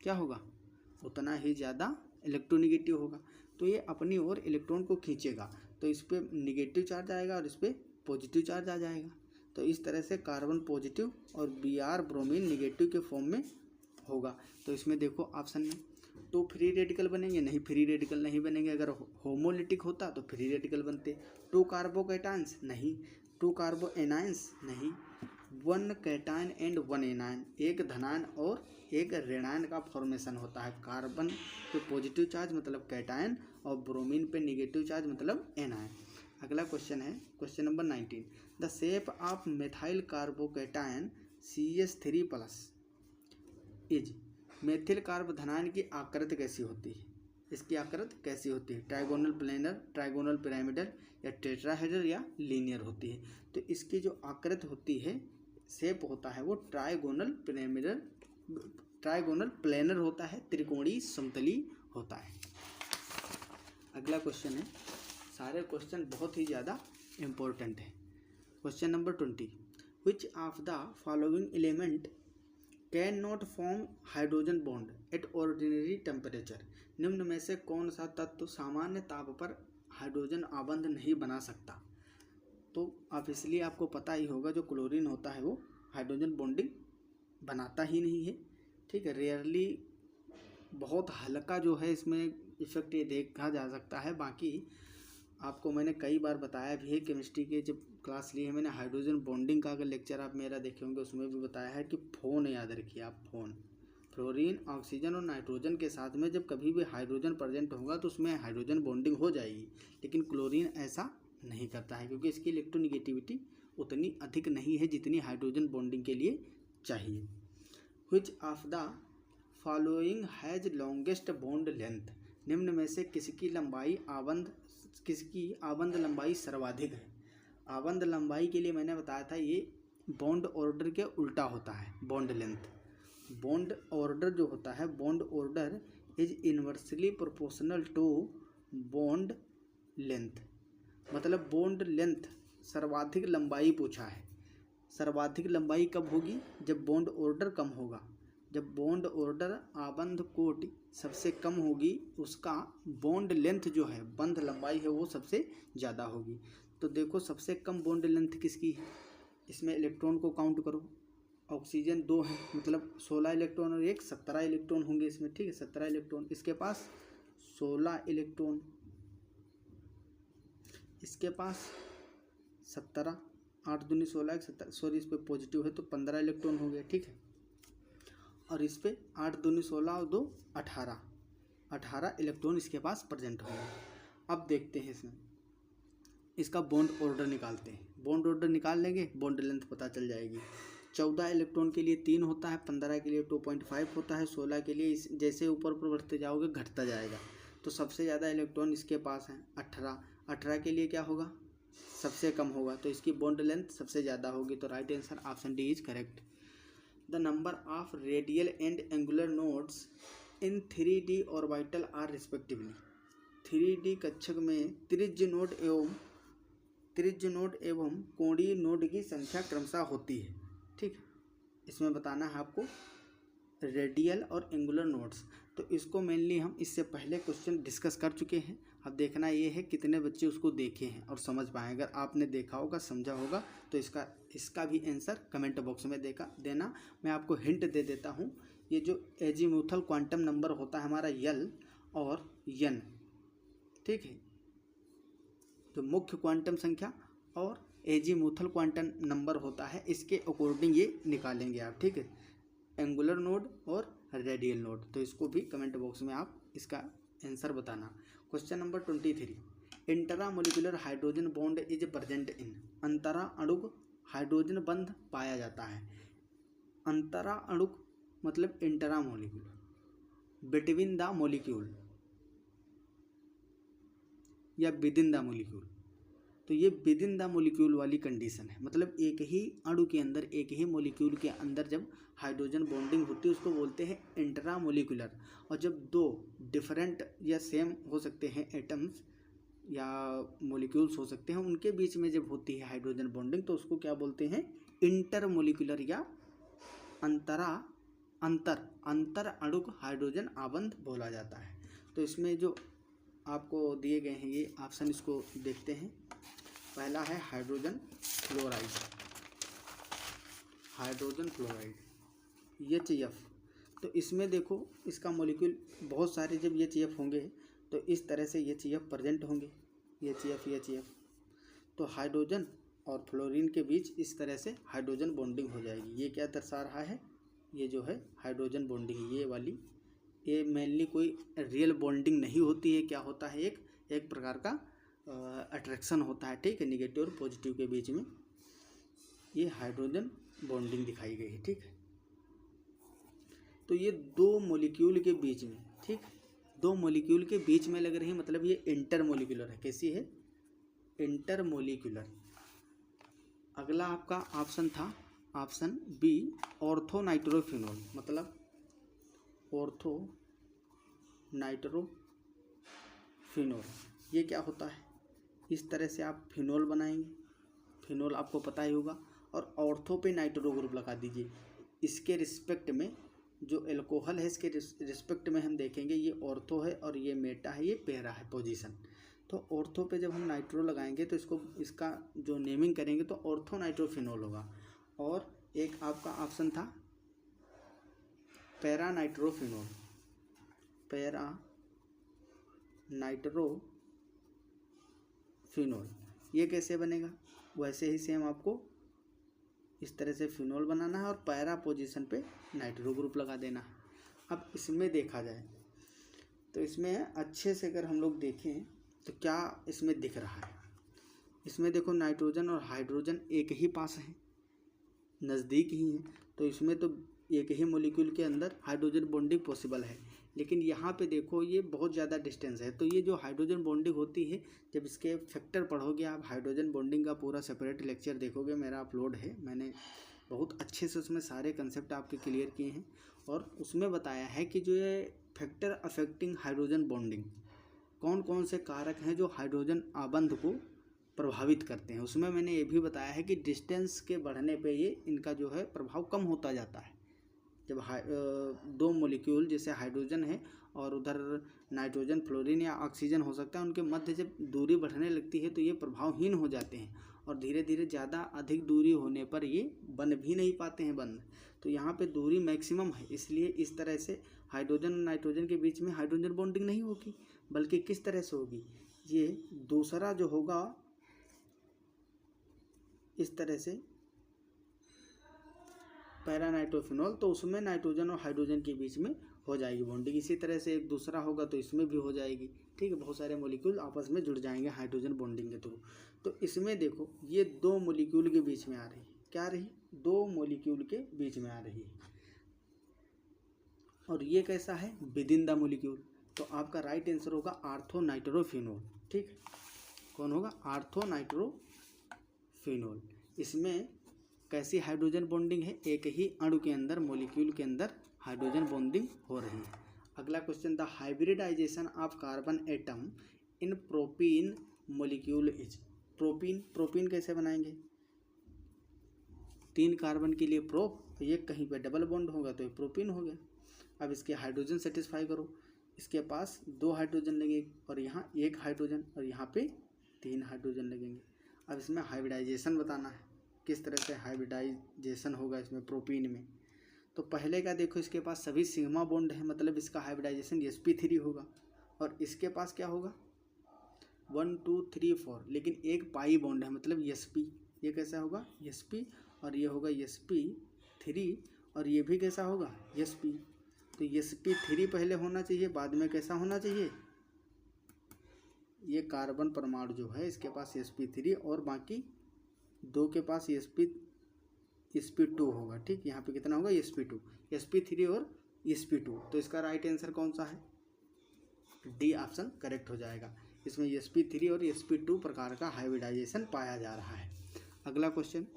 क्या होगा, उतना ही ज़्यादा इलेक्ट्रोनिगेटिव होगा। तो ये अपनी ओर इलेक्ट्रॉन को खींचेगा, तो इस पर निगेटिव चार्ज आएगा और इस पर पॉजिटिव चार्ज आ जाएगा। तो इस तरह से कार्बन पॉजिटिव और Br ब्रोमीन निगेटिव के फॉर्म में होगा। तो इसमें देखो ऑप्शन में तो फ्री रेडिकल बनेंगे, नहीं फ्री रेडिकल नहीं बनेंगे। अगर होमोलिटिक होता तो फ्री रेडिकल बनते। 2 कार्बोकैटायंस नहीं, 2 कार्बो एनायंस नहीं, 1 कैटायन एंड 1 एनायन, एक धनायन और एक ऋणायन का फॉर्मेशन होता है। कार्बन पे पॉजिटिव चार्ज मतलब कैटायन और ब्रोमीन पे निगेटिव चार्ज मतलब एनायन। अगला क्वेश्चन है question number 19, the shape of methyl carbocation CH3+ is, methyl कार्ब धनायन की आकृति कैसी होती है, इसकी आकृति कैसी होती है, ट्राइगोनल प्लेनर, ट्राइगोनल पिरामिडल या टेट्राहेड्रल या लीनियर होती है। तो इसकी जो आकृति होती है, शेप होता है, वो ट्राइगोनल पिरामिडल, ट्राइगोनल प्लेनर होता है, त्रिकोणीय समतली होता है। अगला क्वेश्चन है, सारे क्वेश्चन बहुत ही ज़्यादा इम्पोर्टेंट है। Question number 20, which of the following element can not form hydrogen bond at ordinary temperature. निम्न में से कौन सा तत्व सामान्य ताप पर हाइड्रोजन आबंध नहीं बना सकता। तो अब इसलिए आपको पता ही होगा जो क्लोरीन होता है वो हाइड्रोजन बॉन्डिंग बनाता ही नहीं है, ठीक है। रेयरली बहुत हल्का जो है इसमें इफेक्ट ये देखा जा सकता है। बाकी आपको मैंने कई बार बताया भी है, केमिस्ट्री के जब क्लास ली है मैंने हाइड्रोजन बॉन्डिंग का, अगर लेक्चर आप मेरा देखे होंगे उसमें भी बताया है कि फोन याद रखिए आप, फोन फ्लोरीन ऑक्सीजन और नाइट्रोजन के साथ में जब कभी भी हाइड्रोजन प्रेजेंट होगा तो उसमें हाइड्रोजन बॉन्डिंग हो जाएगी, लेकिन क्लोरीन ऐसा नहीं करता है क्योंकि इसकी इलेक्ट्रोनिगेटिविटी उतनी अधिक नहीं है जितनी हाइड्रोजन बॉन्डिंग के लिए चाहिए। Which of the following has longest bond length. निम्न में से किसकी आबंध लंबाई सर्वाधिक है। आबंध लंबाई के लिए मैंने बताया था ये बॉन्ड ऑर्डर के उल्टा होता है। बॉन्ड लेंथ, बॉन्ड ऑर्डर जो होता है, bond order is inversely proportional to bond length. मतलब बॉन्ड लेंथ सर्वाधिक लंबाई पूछा है। सर्वाधिक लंबाई कब होगी, जब बॉन्ड ऑर्डर कम होगा। जब बॉन्ड ऑर्डर आबंध कोटि सबसे कम होगी उसका बॉन्ड लेंथ जो है, बंध लंबाई है, वो सबसे ज़्यादा होगी। तो देखो सबसे कम बॉन्ड लेंथ किसकी है, इसमें इलेक्ट्रॉन को काउंट करो। ऑक्सीजन 2 है, मतलब 16 इलेक्ट्रॉन और 17 इलेक्ट्रॉन होंगे इसमें, ठीक है। 17 इलेक्ट्रॉन, इसके पास 16 इलेक्ट्रॉन, इसके पास 17, 8 दूनी 16, 17, सॉरी इस पर पॉजिटिव है तो 15 इलेक्ट्रॉन हो गया, ठीक है। और इस पे 8 दूनी 16 और 2 18 इलेक्ट्रॉन इसके पास प्रेजेंट होंगे। अब देखते हैं इसमें इसका बॉन्ड ऑर्डर निकालते हैं। बॉन्ड ऑर्डर निकाल लेंगे, बॉन्ड लेंथ पता चल जाएगी। 14 इलेक्ट्रॉन के लिए 3 होता है, 15 के लिए 2.5 होता है, 16 के लिए जैसे ऊपर बढ़ते जाओगे घटता जाएगा। तो सबसे ज़्यादा इलेक्ट्रॉन इसके पास हैं 18 के लिए क्या होगा, सबसे कम होगा, तो इसकी बॉन्ड लेंथ सबसे ज़्यादा होगी। तो right answer option D is correct. The number of radial and angular nodes in 3D orbital are respectively. 3D कक्षक में त्रिज्य नोड एवं कोणीय नोड की संख्या क्रमशः होती है, ठीक। इसमें बताना है आपको रेडियल और एंगुलर नोड्स। तो इसको मेनली हम इससे पहले क्वेश्चन डिस्कस कर चुके हैं। अब देखना ये है कितने बच्चे उसको देखे हैं और समझ पाए। अगर आपने देखा होगा, समझा होगा, तो इसका भी आंसर कमेंट बॉक्स में देना। मैं आपको हिंट दे देता हूँ। ये जो एजीमुथल क्वांटम नंबर होता है हमारा यल और यन, ठीक है, तो मुख्य क्वांटम संख्या और एजीमुथल क्वांटम नंबर होता है, इसके अकॉर्डिंग ये निकालेंगे आप, ठीक है, एंगुलर नोड और रेडियल नोड। तो इसको भी कमेंट बॉक्स में आप इसका आंसर बताना। Question number 23, intra molecular hydrogen bond is present in. अंतरा अणुक हाइड्रोजन बंध पाया जाता है। अंतरा अणुक मतलब intra molecular, between the molecule या विदिन द मोलिक्यूल। तो ये विदिन द मोलिक्यूल वाली कंडीशन है, मतलब एक ही अणु के अंदर, एक ही मोलिक्यूल के अंदर जब हाइड्रोजन बॉन्डिंग होती है उसको बोलते हैं इंट्रा मोलिकुलर। और जब दो डिफरेंट या सेम हो सकते हैं एटम्स या मोलिक्यूल्स हो सकते हैं, उनके बीच में जब होती है हाइड्रोजन बॉन्डिंग तो उसको क्या बोलते हैं, इंटर मोलिकुलर या अंतर अणुक हाइड्रोजन आबंध बोला जाता है। तो इसमें जो आपको दिए गए हैं ये ऑप्शन, इसको देखते हैं। पहला है हाइड्रोजन फ्लोराइड, HF। तो इसमें देखो इसका मॉलिक्यूल बहुत सारे जब HF होंगे तो इस तरह से HF प्रेजेंट होंगे, HF। तो हाइड्रोजन और फ्लोरीन के बीच इस तरह से हाइड्रोजन बॉन्डिंग हो जाएगी। ये क्या दर्शा रहा है, ये जो है हाइड्रोजन बॉन्डिंग, ये वाली, ये मेनली कोई रियल बॉन्डिंग नहीं होती है। क्या होता है, एक प्रकार का अट्रैक्शन होता है, ठीक है, निगेटिव और पॉजिटिव के बीच में ये हाइड्रोजन बॉन्डिंग दिखाई गई है, ठीक है। तो ये दो मॉलिक्यूल के बीच में, ठीक, दो मॉलिक्यूल के बीच में लग रही है, मतलब ये इंटरमोलिकुलर है। कैसी है, इंटरमोलिकुलर। अगला आपका ऑप्शन था ऑप्शन बी, ऑर्थो नाइट्रोफिनॉल, मतलब ऑर्थो नाइट्रोफिनॉल। ये क्या होता है, इस तरह से आप फिनोल बनाएंगे, फिनोल आपको पता ही होगा। और ऑर्थो पे नाइट्रो ग्रुप लगा दीजिए। इसके रिस्पेक्ट में जो एल्कोहल है इसके रिस्पेक्ट में हम देखेंगे ये ऑर्थो है और ये मेटा है, ये पैरा है पोजीशन। तो ऑर्थो पे जब हम नाइट्रो लगाएंगे तो इसका जो नेमिंग करेंगे तो ऑर्थो नाइट्रोफिनोल होगा। और एक आपका ऑप्शन था पैरा नाइट्रोफिनोल, पैरा नाइट्रोफिनोल। ये कैसे बनेगा? वैसे ही सेम आपको इस तरह से फिनोल बनाना है और पैरा पोजीशन पे नाइट्रो ग्रुप लगा देना है। अब इसमें देखा जाए तो इसमें अच्छे से अगर हम लोग देखें तो क्या इसमें दिख रहा है? इसमें देखो नाइट्रोजन और हाइड्रोजन एक ही पास है, नज़दीक ही हैं, तो इसमें तो एक ही मॉलिक्यूल के अंदर हाइड्रोजन बॉन्डिंग पॉसिबल है। लेकिन यहाँ पे देखो ये बहुत ज़्यादा डिस्टेंस है, तो ये जो हाइड्रोजन बॉन्डिंग होती है जब इसके फैक्टर पढ़ोगे आप, हाइड्रोजन बॉन्डिंग का पूरा सेपरेट लेक्चर देखोगे, मेरा अपलोड है, मैंने बहुत अच्छे से उसमें सारे कंसेप्ट आपके क्लियर किए हैं। और उसमें बताया है कि जो ये फैक्टर अफेक्टिंग हाइड्रोजन बॉन्डिंग, कौन कौन से कारक हैं जो हाइड्रोजन आबंध को प्रभावित करते हैं। उसमें मैंने ये भी बताया है कि डिस्टेंस के बढ़ने पे ये इनका जो है प्रभाव कम होता जाता है। जब दो मॉलिक्यूल जैसे हाइड्रोजन है और उधर नाइट्रोजन, फ्लोरीन या ऑक्सीजन हो सकता है, उनके मध्य जब दूरी बढ़ने लगती है तो ये प्रभावहीन हो जाते हैं और धीरे धीरे ज़्यादा अधिक दूरी होने पर ये बन भी नहीं पाते हैं बंद। तो यहाँ पे दूरी मैक्सिमम है, इसलिए इस तरह से हाइड्रोजन और नाइट्रोजन के बीच में हाइड्रोजन बॉन्डिंग नहीं होगी, बल्कि किस तरह से होगी, ये दूसरा जो होगा इस तरह से पैरा नाइट्रोफिनोल, तो उसमें नाइट्रोजन और हाइड्रोजन के बीच में हो जाएगी बॉन्डिंग। इसी तरह से एक दूसरा होगा तो इसमें भी हो जाएगी। ठीक है, बहुत सारे मॉलिक्यूल आपस में जुड़ जाएंगे हाइड्रोजन बॉन्डिंग के थ्रू। तो इसमें देखो ये दो मॉलिक्यूल के बीच में आ रही है, क्या रही? दो मॉलिक्यूल के बीच में आ रही है। और ये कैसा है? With in the molecule. तो आपका राइट आंसर होगा आर्थो नाइट्रोफिनोल। ठीक, कौन होगा? Ortho nitrophenol. इसमें कैसी हाइड्रोजन बॉन्डिंग है? एक ही अणु के अंदर, मॉलिक्यूल के अंदर हाइड्रोजन बॉन्डिंग हो रही है। अगला question, the hybridization of carbon atom in propene molecule is. Propene कैसे बनाएंगे? 3 कार्बन के लिए प्रोप, ये कहीं पे डबल बॉन्ड होगा तो ये प्रोपीन हो गया। अब इसके हाइड्रोजन सेटिस्फाई करो, इसके पास 2 हाइड्रोजन लगेंगे और यहाँ 1 हाइड्रोजन और यहाँ पे 3 हाइड्रोजन लगेंगे। अब इसमें हाइब्रिडाइजेशन बताना है, किस तरह से हाइब्रिडाइजेशन होगा इसमें प्रोपीन में। तो पहले का देखो, इसके पास सभी सिग्मा बॉन्ड है, मतलब इसका हाइब्रिडाइजेशन sp3 होगा। और इसके पास क्या होगा? 1 2 3 4, लेकिन एक पाई बॉन्ड है, मतलब sp। ये कैसा होगा? sp। और ये होगा sp3 और ये भी कैसा होगा? sp। तो sp3 पहले होना चाहिए, बाद में कैसा होना चाहिए? ये कार्बन परमाणु जो है इसके पास sp3 और बाकी 2 के पास sp2 होगा। ठीक, यहाँ पे कितना होगा? sp2, sp3 और sp2। तो इसका राइट आंसर कौन सा है? डी ऑप्शन करेक्ट हो जाएगा। इसमें sp3 और sp2 प्रकार का हाइब्रिडाइजेशन पाया जा रहा है। अगला question,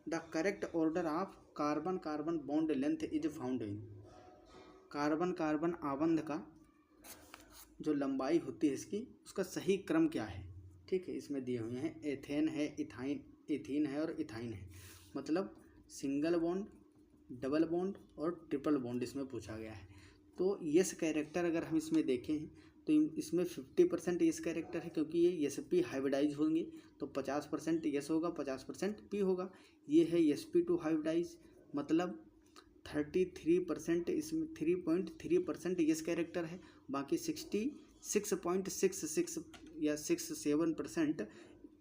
the correct order of carbon carbon bond length is found in. Carbon carbon आबंध का जो लंबाई होती है इसकी, उसका सही क्रम क्या है? ठीक है, इसमें दिए हुए हैं, एथेन है, इथीन है और इथाइन है। मतलब सिंगल बॉन्ड, डबल बॉन्ड और ट्रिपल बॉन्ड इसमें पूछा गया है। तो यस कैरेक्टर अगर हम इसमें देखें तो इसमें 50% यस कैरेक्टर है, क्योंकि ये sp हाइब्रिडाइज होंगे तो 50% यस होगा, 50% p होगा। ये है sp2 हाइब्रिडाइज, मतलब 33% इसमें 3.3% यस कैरेक्टर है, बाकी 66.66 या 67%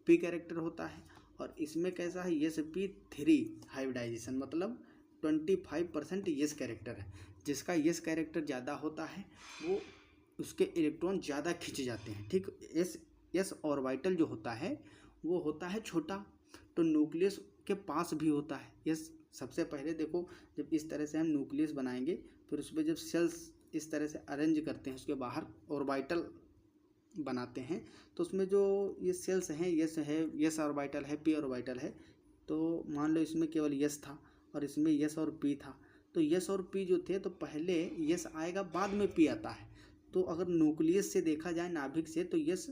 पी कैरेक्टर होता है। और इसमें कैसा है? sp3 हाइब्रिडाइजेशन, मतलब 25% यस कैरेक्टर है। जिसका यस कैरेक्टर ज़्यादा होता है वो उसके इलेक्ट्रॉन ज़्यादा खिंच जाते हैं। ठीक, एस ऑर्बिटल जो होता है वो होता है छोटा, तो न्यूक्लियस के पास भी होता है यस। सबसे पहले देखो, जब इस तरह से हम न्यूक्लियस बनाएंगे, फिर उस पर जब सेल्स इस तरह से अरेंज करते हैं, उसके बाहर ऑर्बिटल बनाते हैं, तो उसमें जो ये सेल्स हैं, यस है, यस ऑर्बिटल है, पी ऑर्बिटल है। तो मान लो इसमें केवल यस था और इसमें यस और पी था, तो यस और पी जो थे तो पहले यस आएगा, बाद में पी आता है। तो अगर न्यूक्लियस से देखा जाए, नाभिक से, तो यस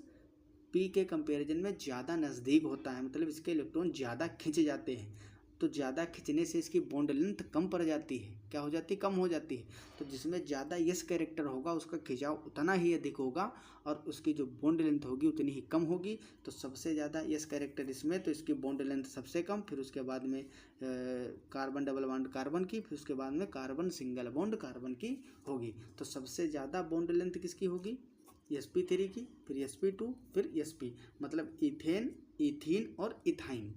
पी के कंपैरिजन में ज़्यादा नज़दीक होता है, मतलब इसके इलेक्ट्रॉन ज़्यादा खिंच जाते हैं। तो ज़्यादा खिंचने से इसकी बॉन्ड लेंथ कम पड़ जाती है, क्या हो जाती है, कम हो जाती है। तो जिसमें ज़्यादा यस कैरेक्टर होगा उसका खिंचाव उतना ही अधिक होगा और उसकी जो बॉन्ड लेंथ होगी उतनी ही कम होगी। तो सबसे ज़्यादा यस कैरेक्टर इसमें, तो इसकी बॉन्ड लेंथ सबसे कम, फिर उसके बाद में कार्बन डबल बॉन्ड कार्बन की, फिर उसके बाद में कार्बन सिंगल बॉन्ड कार्बन की होगी। तो सबसे ज़्यादा बॉन्ड लेंथ किसकी होगी, sp3 की, फिर sp2, फिर sp, मतलब इथेन, इथीन और इथाइन।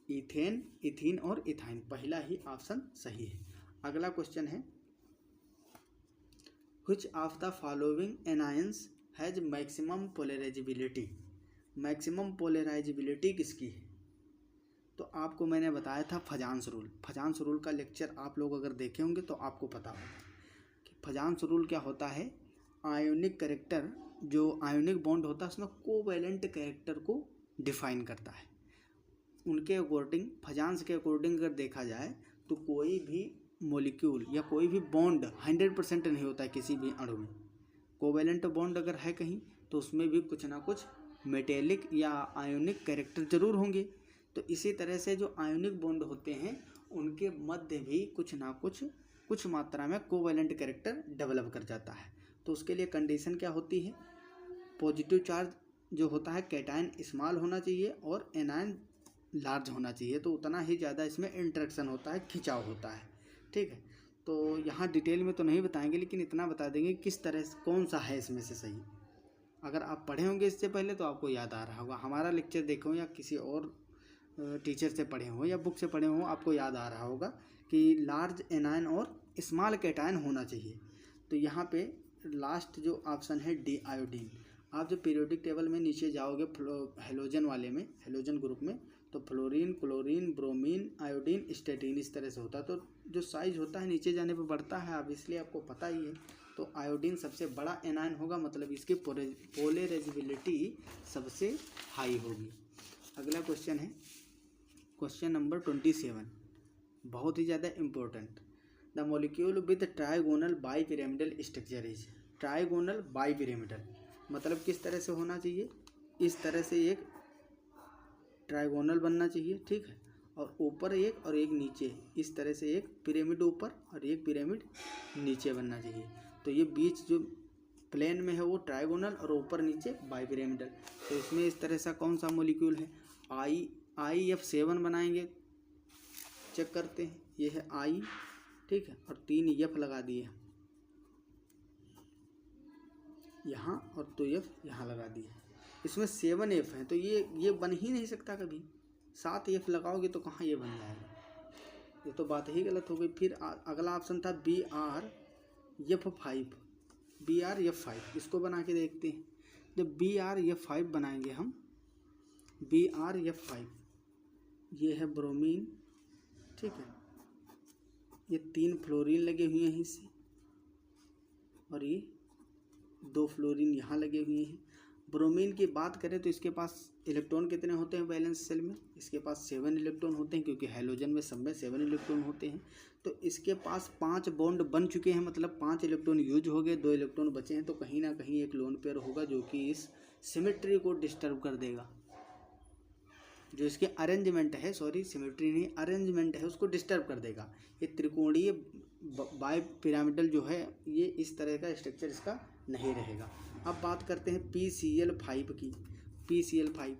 इथेन, इथीन और इथाइन, पहला ही ऑप्शन सही है। अगला क्वेश्चन है, which of the following anions has maximum polarisability. Maximum polarisability किसकी है? तो आपको मैंने बताया था फजांस रूल। फजांस रूल का लेक्चर आप लोग अगर देखे होंगे तो आपको पता होगा कि फजांस रूल क्या होता है। आयोनिक कैरेक्टर, जो आयोनिक बॉन्ड होता है उसमें कोवैलेंट कैरेक्टर को डिफाइन करता है। उनके अकॉर्डिंग, फजांस के अकॉर्डिंग अगर देखा जाए तो कोई भी मॉलिक्यूल या कोई भी बॉन्ड 100% नहीं होता है किसी भी अणु में। कोवैलेंट बॉन्ड अगर है कहीं तो उसमें भी कुछ ना कुछ मेटेलिक या आयोनिक कैरेक्टर जरूर होंगे। तो इसी तरह से जो आयोनिक बॉन्ड होते हैं उनके मध्य भी कुछ ना कुछ मात्रा में कोवैलेंट कैरेक्टर डेवलप कर जाता है। तो उसके लिए कंडीशन क्या होती है, पॉजिटिव चार्ज जो होता है कैटायन स्मॉल होना चाहिए और एनायन लार्ज होना चाहिए, तो उतना ही ज़्यादा इसमें इंटरेक्शन होता है, खिंचाव होता है। ठीक है, तो यहाँ डिटेल में तो नहीं बताएंगे लेकिन इतना बता देंगे किस तरह से कौन सा है इसमें से सही। अगर आप पढ़े होंगे इससे पहले तो आपको याद आ रहा होगा, हमारा लेक्चर देखे हो या किसी और टीचर से पढ़े हो या बुक से पढ़े हो, आपको याद आ रहा होगा कि लार्ज एनायन और स्मॉल कैटायन होना चाहिए। तो यहाँ पे लास्ट जो ऑप्शन है डी आयोडीन। आप जब पीरियोडिक टेबल में नीचे जाओगे हेलोजन वाले में, हेलोजन ग्रुप में, तो fluorine, chlorine, bromine, iodine, statin इस तरह से होता है। तो जो साइज होता है नीचे जाने पर बढ़ता है, अब इसलिए आपको पता ही है। तो आयोडीन सबसे बड़ा एनायन होगा, मतलब इसकी पोलराइजेबिलिटी सबसे हाई होगी। अगला क्वेश्चन है क्वेश्चन नंबर 27, बहुत ही ज़्यादा important. The molecule with trigonal bipyramidal structure is. Trigonal bipyramidal मतलब किस तरह से होना चाहिए, इस तरह से एक ट्राइगोनल बनना चाहिए, ठीक है, और ऊपर एक और एक नीचे, इस तरह से एक पिरामिड ऊपर और एक पिरामिड नीचे बनना चाहिए। तो ये बीच जो प्लेन में है वो ट्राइगोनल और ऊपर नीचे बाईपिरामिडल। तो इसमें इस तरह सा कौन सा मॉलिक्यूल है, IF7 बनाएंगे, चेक करते हैं। ये है I, ठीक है, और 3 F लगा दिए यहाँ और 2 F यहाँ लगा दिए। इसमें 7 F हैं, तो ये बन ही नहीं सकता कभी। 7 F लगाओगे तो कहाँ ये बन जाएगा, ये तो बात ही गलत हो गई। फिर अगला ऑप्शन था BRF5। BRF5 इसको बना के देखते हैं। जब BRF5 बनाएंगे हम, BRF5, ये है ब्रोमीन, ठीक है, ये 3 फ्लोरीन लगे हुए हैं इससे, और ये 2 फ्लोरीन यहाँ लगे हुए हैं। ब्रोमीन की बात करें तो इसके पास इलेक्ट्रॉन कितने होते हैं वैलेंस सेल में, इसके पास 7 इलेक्ट्रॉन होते हैं, क्योंकि हैलोजन में सब में 7 इलेक्ट्रॉन होते हैं। तो इसके पास 5 बॉन्ड बन चुके हैं, मतलब 5 इलेक्ट्रॉन यूज हो गए, 2 इलेक्ट्रॉन बचे हैं। तो कहीं ना कहीं एक लोन पेयर होगा जो कि इस सिमेट्री को डिस्टर्ब कर देगा, जो इसके अरेंजमेंट है, सॉरी सिमेट्री नहीं, अरेंजमेंट है, उसको डिस्टर्ब कर देगा। ये त्रिकोणीय बाई पिरामिडल जो है, ये इस तरह का स्ट्रक्चर इसका नहीं रहेगा। अब बात करते हैं PCl5 की। PCl5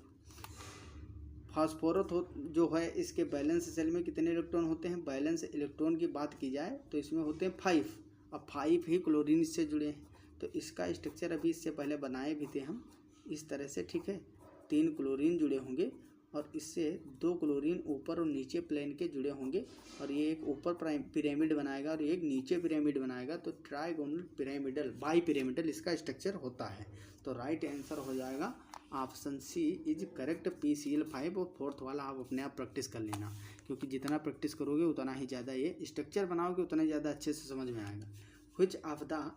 फास्फोरस जो है, इसके बैलेंस सेल में कितने इलेक्ट्रॉन होते हैं, बैलेंस इलेक्ट्रॉन की बात की जाए तो इसमें होते हैं 5। अब 5 ही क्लोरीन इससे जुड़े हैं, तो इसका स्ट्रक्चर अभी इससे पहले बनाए भी थे हम इस तरह से, ठीक है। 3 क्लोरीन जुड़े होंगे और इससे 2 क्लोरीन ऊपर और नीचे प्लेन के जुड़े होंगे, और ये एक ऊपर पिरामिड बनाएगा और एक नीचे पिरामिड बनाएगा। तो ट्राइगोनल पिरामिडल बाई पिरामिडल इसका स्ट्रक्चर होता है। तो राइट आंसर हो जाएगा option C is correct, PCl5। और 4th वाला आप अपने आप प्रैक्टिस कर लेना, क्योंकि जितना प्रैक्टिस करोगे उतना ही ज़्यादा ये स्ट्रक्चर बनाओगे, उतना ज़्यादा अच्छे से समझ में आएगा। Which of the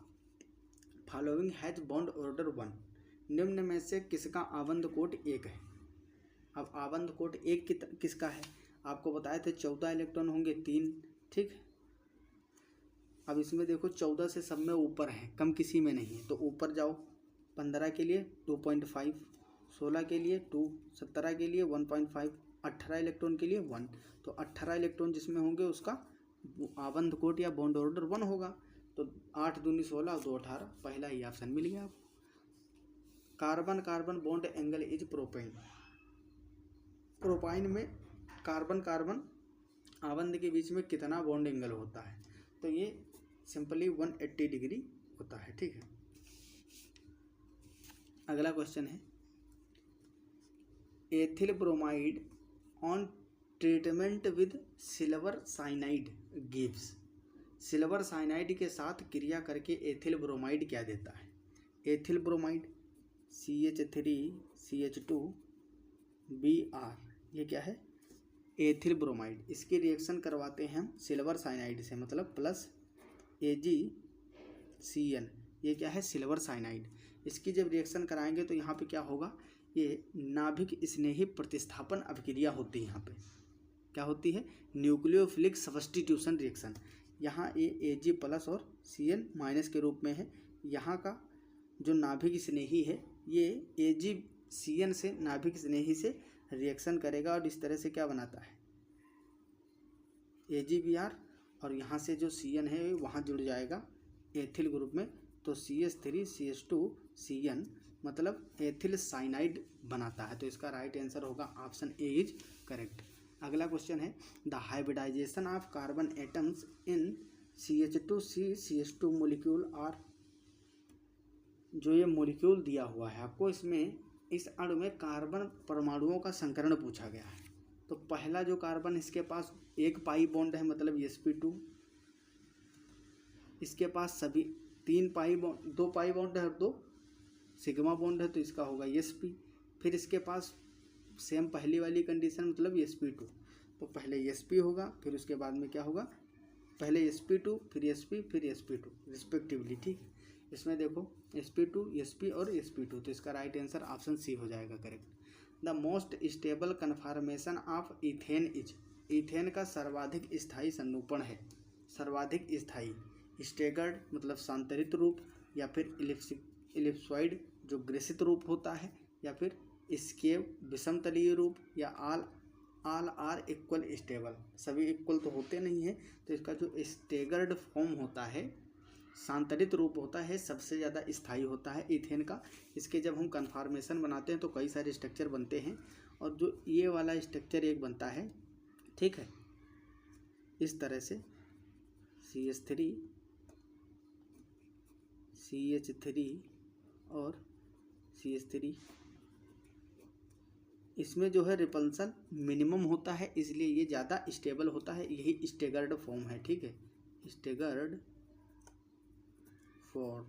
following has bond order 1। निम्न में से किसका आबंध कोट 1 है। अब आबंध कोट 1 किसका है, आपको बताए थे 14 इलेक्ट्रॉन होंगे, 3, ठीक है। अब इसमें देखो 14 से सब में ऊपर है, कम किसी में नहीं है, तो ऊपर जाओ। 15 के लिए 2.5, 16 के लिए 2, 17 के लिए 1.5, 18 इलेक्ट्रॉन के लिए 1। तो 18 इलेक्ट्रॉन जिसमें होंगे उसका आबंध कोट या बॉन्ड ऑर्डर 1 होगा। तो 8 दूनी 16, 2 18, पहला ही ऑप्शन मिल गया आपको। Carbon carbon bond angle is propyne. Propyne में कार्बन कार्बन आबंध के बीच में कितना बॉन्ड एंगल होता है? तो ये सिंपली 180 डिग्री होता है, ठीक है। अगला क्वेश्चन है, ethyl bromide on treatment with silver cyanide gives. Silver cyanide के साथ क्रिया करके एथिल ब्रोमाइड क्या देता है? एथिल ब्रोमाइड CH3CH2Br, ये क्या है? Ethyl bromide. इसकी रिएक्शन करवाते हैं हम सिल्वर साइनाइड से, मतलब प्लस AgCN, ये क्या है? Silver cyanide. इसकी जब रिएक्शन कराएंगे तो यहाँ पे क्या होगा? ये नाभिक स्नेही प्रतिस्थापन अभिक्रिया होती है। यहाँ पे क्या होती है? Nucleophilic substitution reaction. यहाँ ये Ag प्लस और Cn माइनस के रूप में है। यहाँ का जो नाभिक स्नेही है ये AgCN से नाभिक स्नेही से रिएक्शन करेगा और इस तरह से क्या बनाता है? AgBr, और यहाँ से जो Cn है वहाँ जुड़ जाएगा एथिल ग्रुप में, तो CH3CH2Cn मतलब एथिल साइनाइड बनाता है। तो इसका राइट आंसर होगा ऑप्शन ए इज करेक्ट। अगला क्वेश्चन है, the hybridization of carbon atoms in CH2CH2 molecule are. जो ये मोलिक्यूल दिया हुआ है आपको, इसमें इस अणु में कार्बन परमाणुओं का संकरण पूछा गया है। तो पहला जो कार्बन, इसके पास एक पाई बॉन्ड है, मतलब sp2। इसके पास सभी 3 पाई बॉन्ड, 2 पाई बॉन्ड है और 2 सिग्मा बॉन्ड है, तो इसका होगा sp। फिर इसके पास सेम पहली वाली कंडीशन, मतलब sp2। तो पहले sp होगा, फिर उसके बाद में क्या होगा? पहले sp2, फिर sp, फिर sp2 रिस्पेक्टिवली, ठीक है। इसमें देखो sp2, sp और sp2, तो इसका राइट आंसर ऑप्शन सी हो जाएगा correct. The most stable conformation of ethane is. Ethane का सर्वाधिक स्थायी संरूपण है, सर्वाधिक स्थायी। स्टेगर्ड मतलब सांतरित रूप, या फिर इलिप्सॉइड जो ग्रेसित रूप होता है, या फिर स्केव विषमतलीय रूप, या ऑल आर इक्वल स्टेबल। सभी इक्वल तो होते नहीं हैं, तो इसका जो स्टेगर्ड फॉर्म होता है, सांतरित रूप होता है, सबसे ज़्यादा स्थायी होता है इथेन का। इसके जब हम कन्फॉर्मेशन बनाते हैं तो कई सारे स्ट्रक्चर बनते हैं, और जो ये वाला स्ट्रक्चर एक बनता है, ठीक है, इस तरह से CH3 और CH3। इसमें जो है रिपल्सन मिनिमम होता है, इसलिए ये ज़्यादा स्टेबल होता है। यही स्टेगर्ड फॉर्म है, ठीक है, स्टेगर्ड फॉर्म।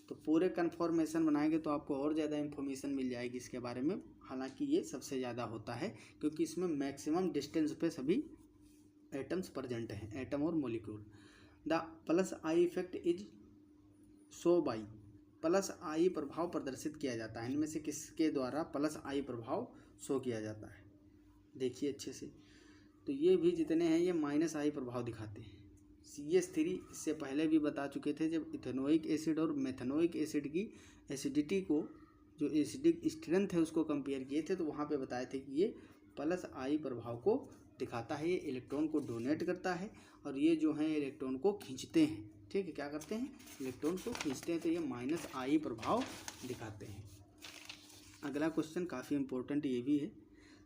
तो पूरे कन्फॉर्मेशन बनाएंगे तो आपको और ज़्यादा इन्फॉर्मेशन मिल जाएगी इसके बारे में। हालांकि ये सबसे ज़्यादा होता है क्योंकि इसमें मैक्सिमम डिस्टेंस पे सभी एटम्स प्रेजेंट हैं, एटम और molecule. The plus I effect is show by. Plus I प्रभाव प्रदर्शित किया जाता है, इनमें से किसके द्वारा प्लस आई प्रभाव शो किया जाता है? देखिए अच्छे से, तो ये भी जितने हैं ये माइनस आई प्रभाव दिखाते हैं। CH3 इससे पहले भी बता चुके थे, जब इथेनोइक एसिड और मेथनोइक एसिड की एसिडिटी को, जो एसिडिक स्ट्रेंथ है उसको कंपेयर किए थे, तो वहाँ पे बताए थे कि ये प्लस आई प्रभाव को दिखाता है। ये इलेक्ट्रॉन को डोनेट करता है और ये जो है इलेक्ट्रॉन को खींचते हैं, ठीक है, क्या करते हैं? इलेक्ट्रॉन को खींचते हैं, तो ये माइनस आई प्रभाव दिखाते हैं। अगला क्वेश्चन काफ़ी इंपॉर्टेंट ये भी है,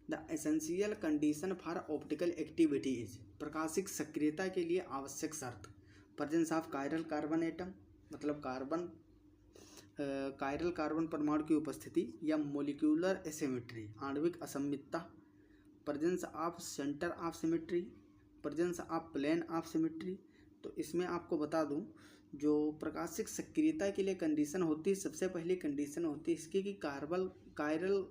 the essential condition for optical activity is. प्रकाशिक सक्रियता के लिए आवश्यक शर्त, presence of chiral carbon atom, मतलब कायरल कार्बन परमाणु की उपस्थिति, या मोलिक्यूलर एसिमेट्री आणविक असममितता, presence of centre of symmetry, presence of plane of symmetry. तो इसमें आपको बता दूं, जो प्रकाशिक सक्रियता के लिए कंडीशन होती है, सबसे पहली कंडीशन होती है इसकी कि कायरल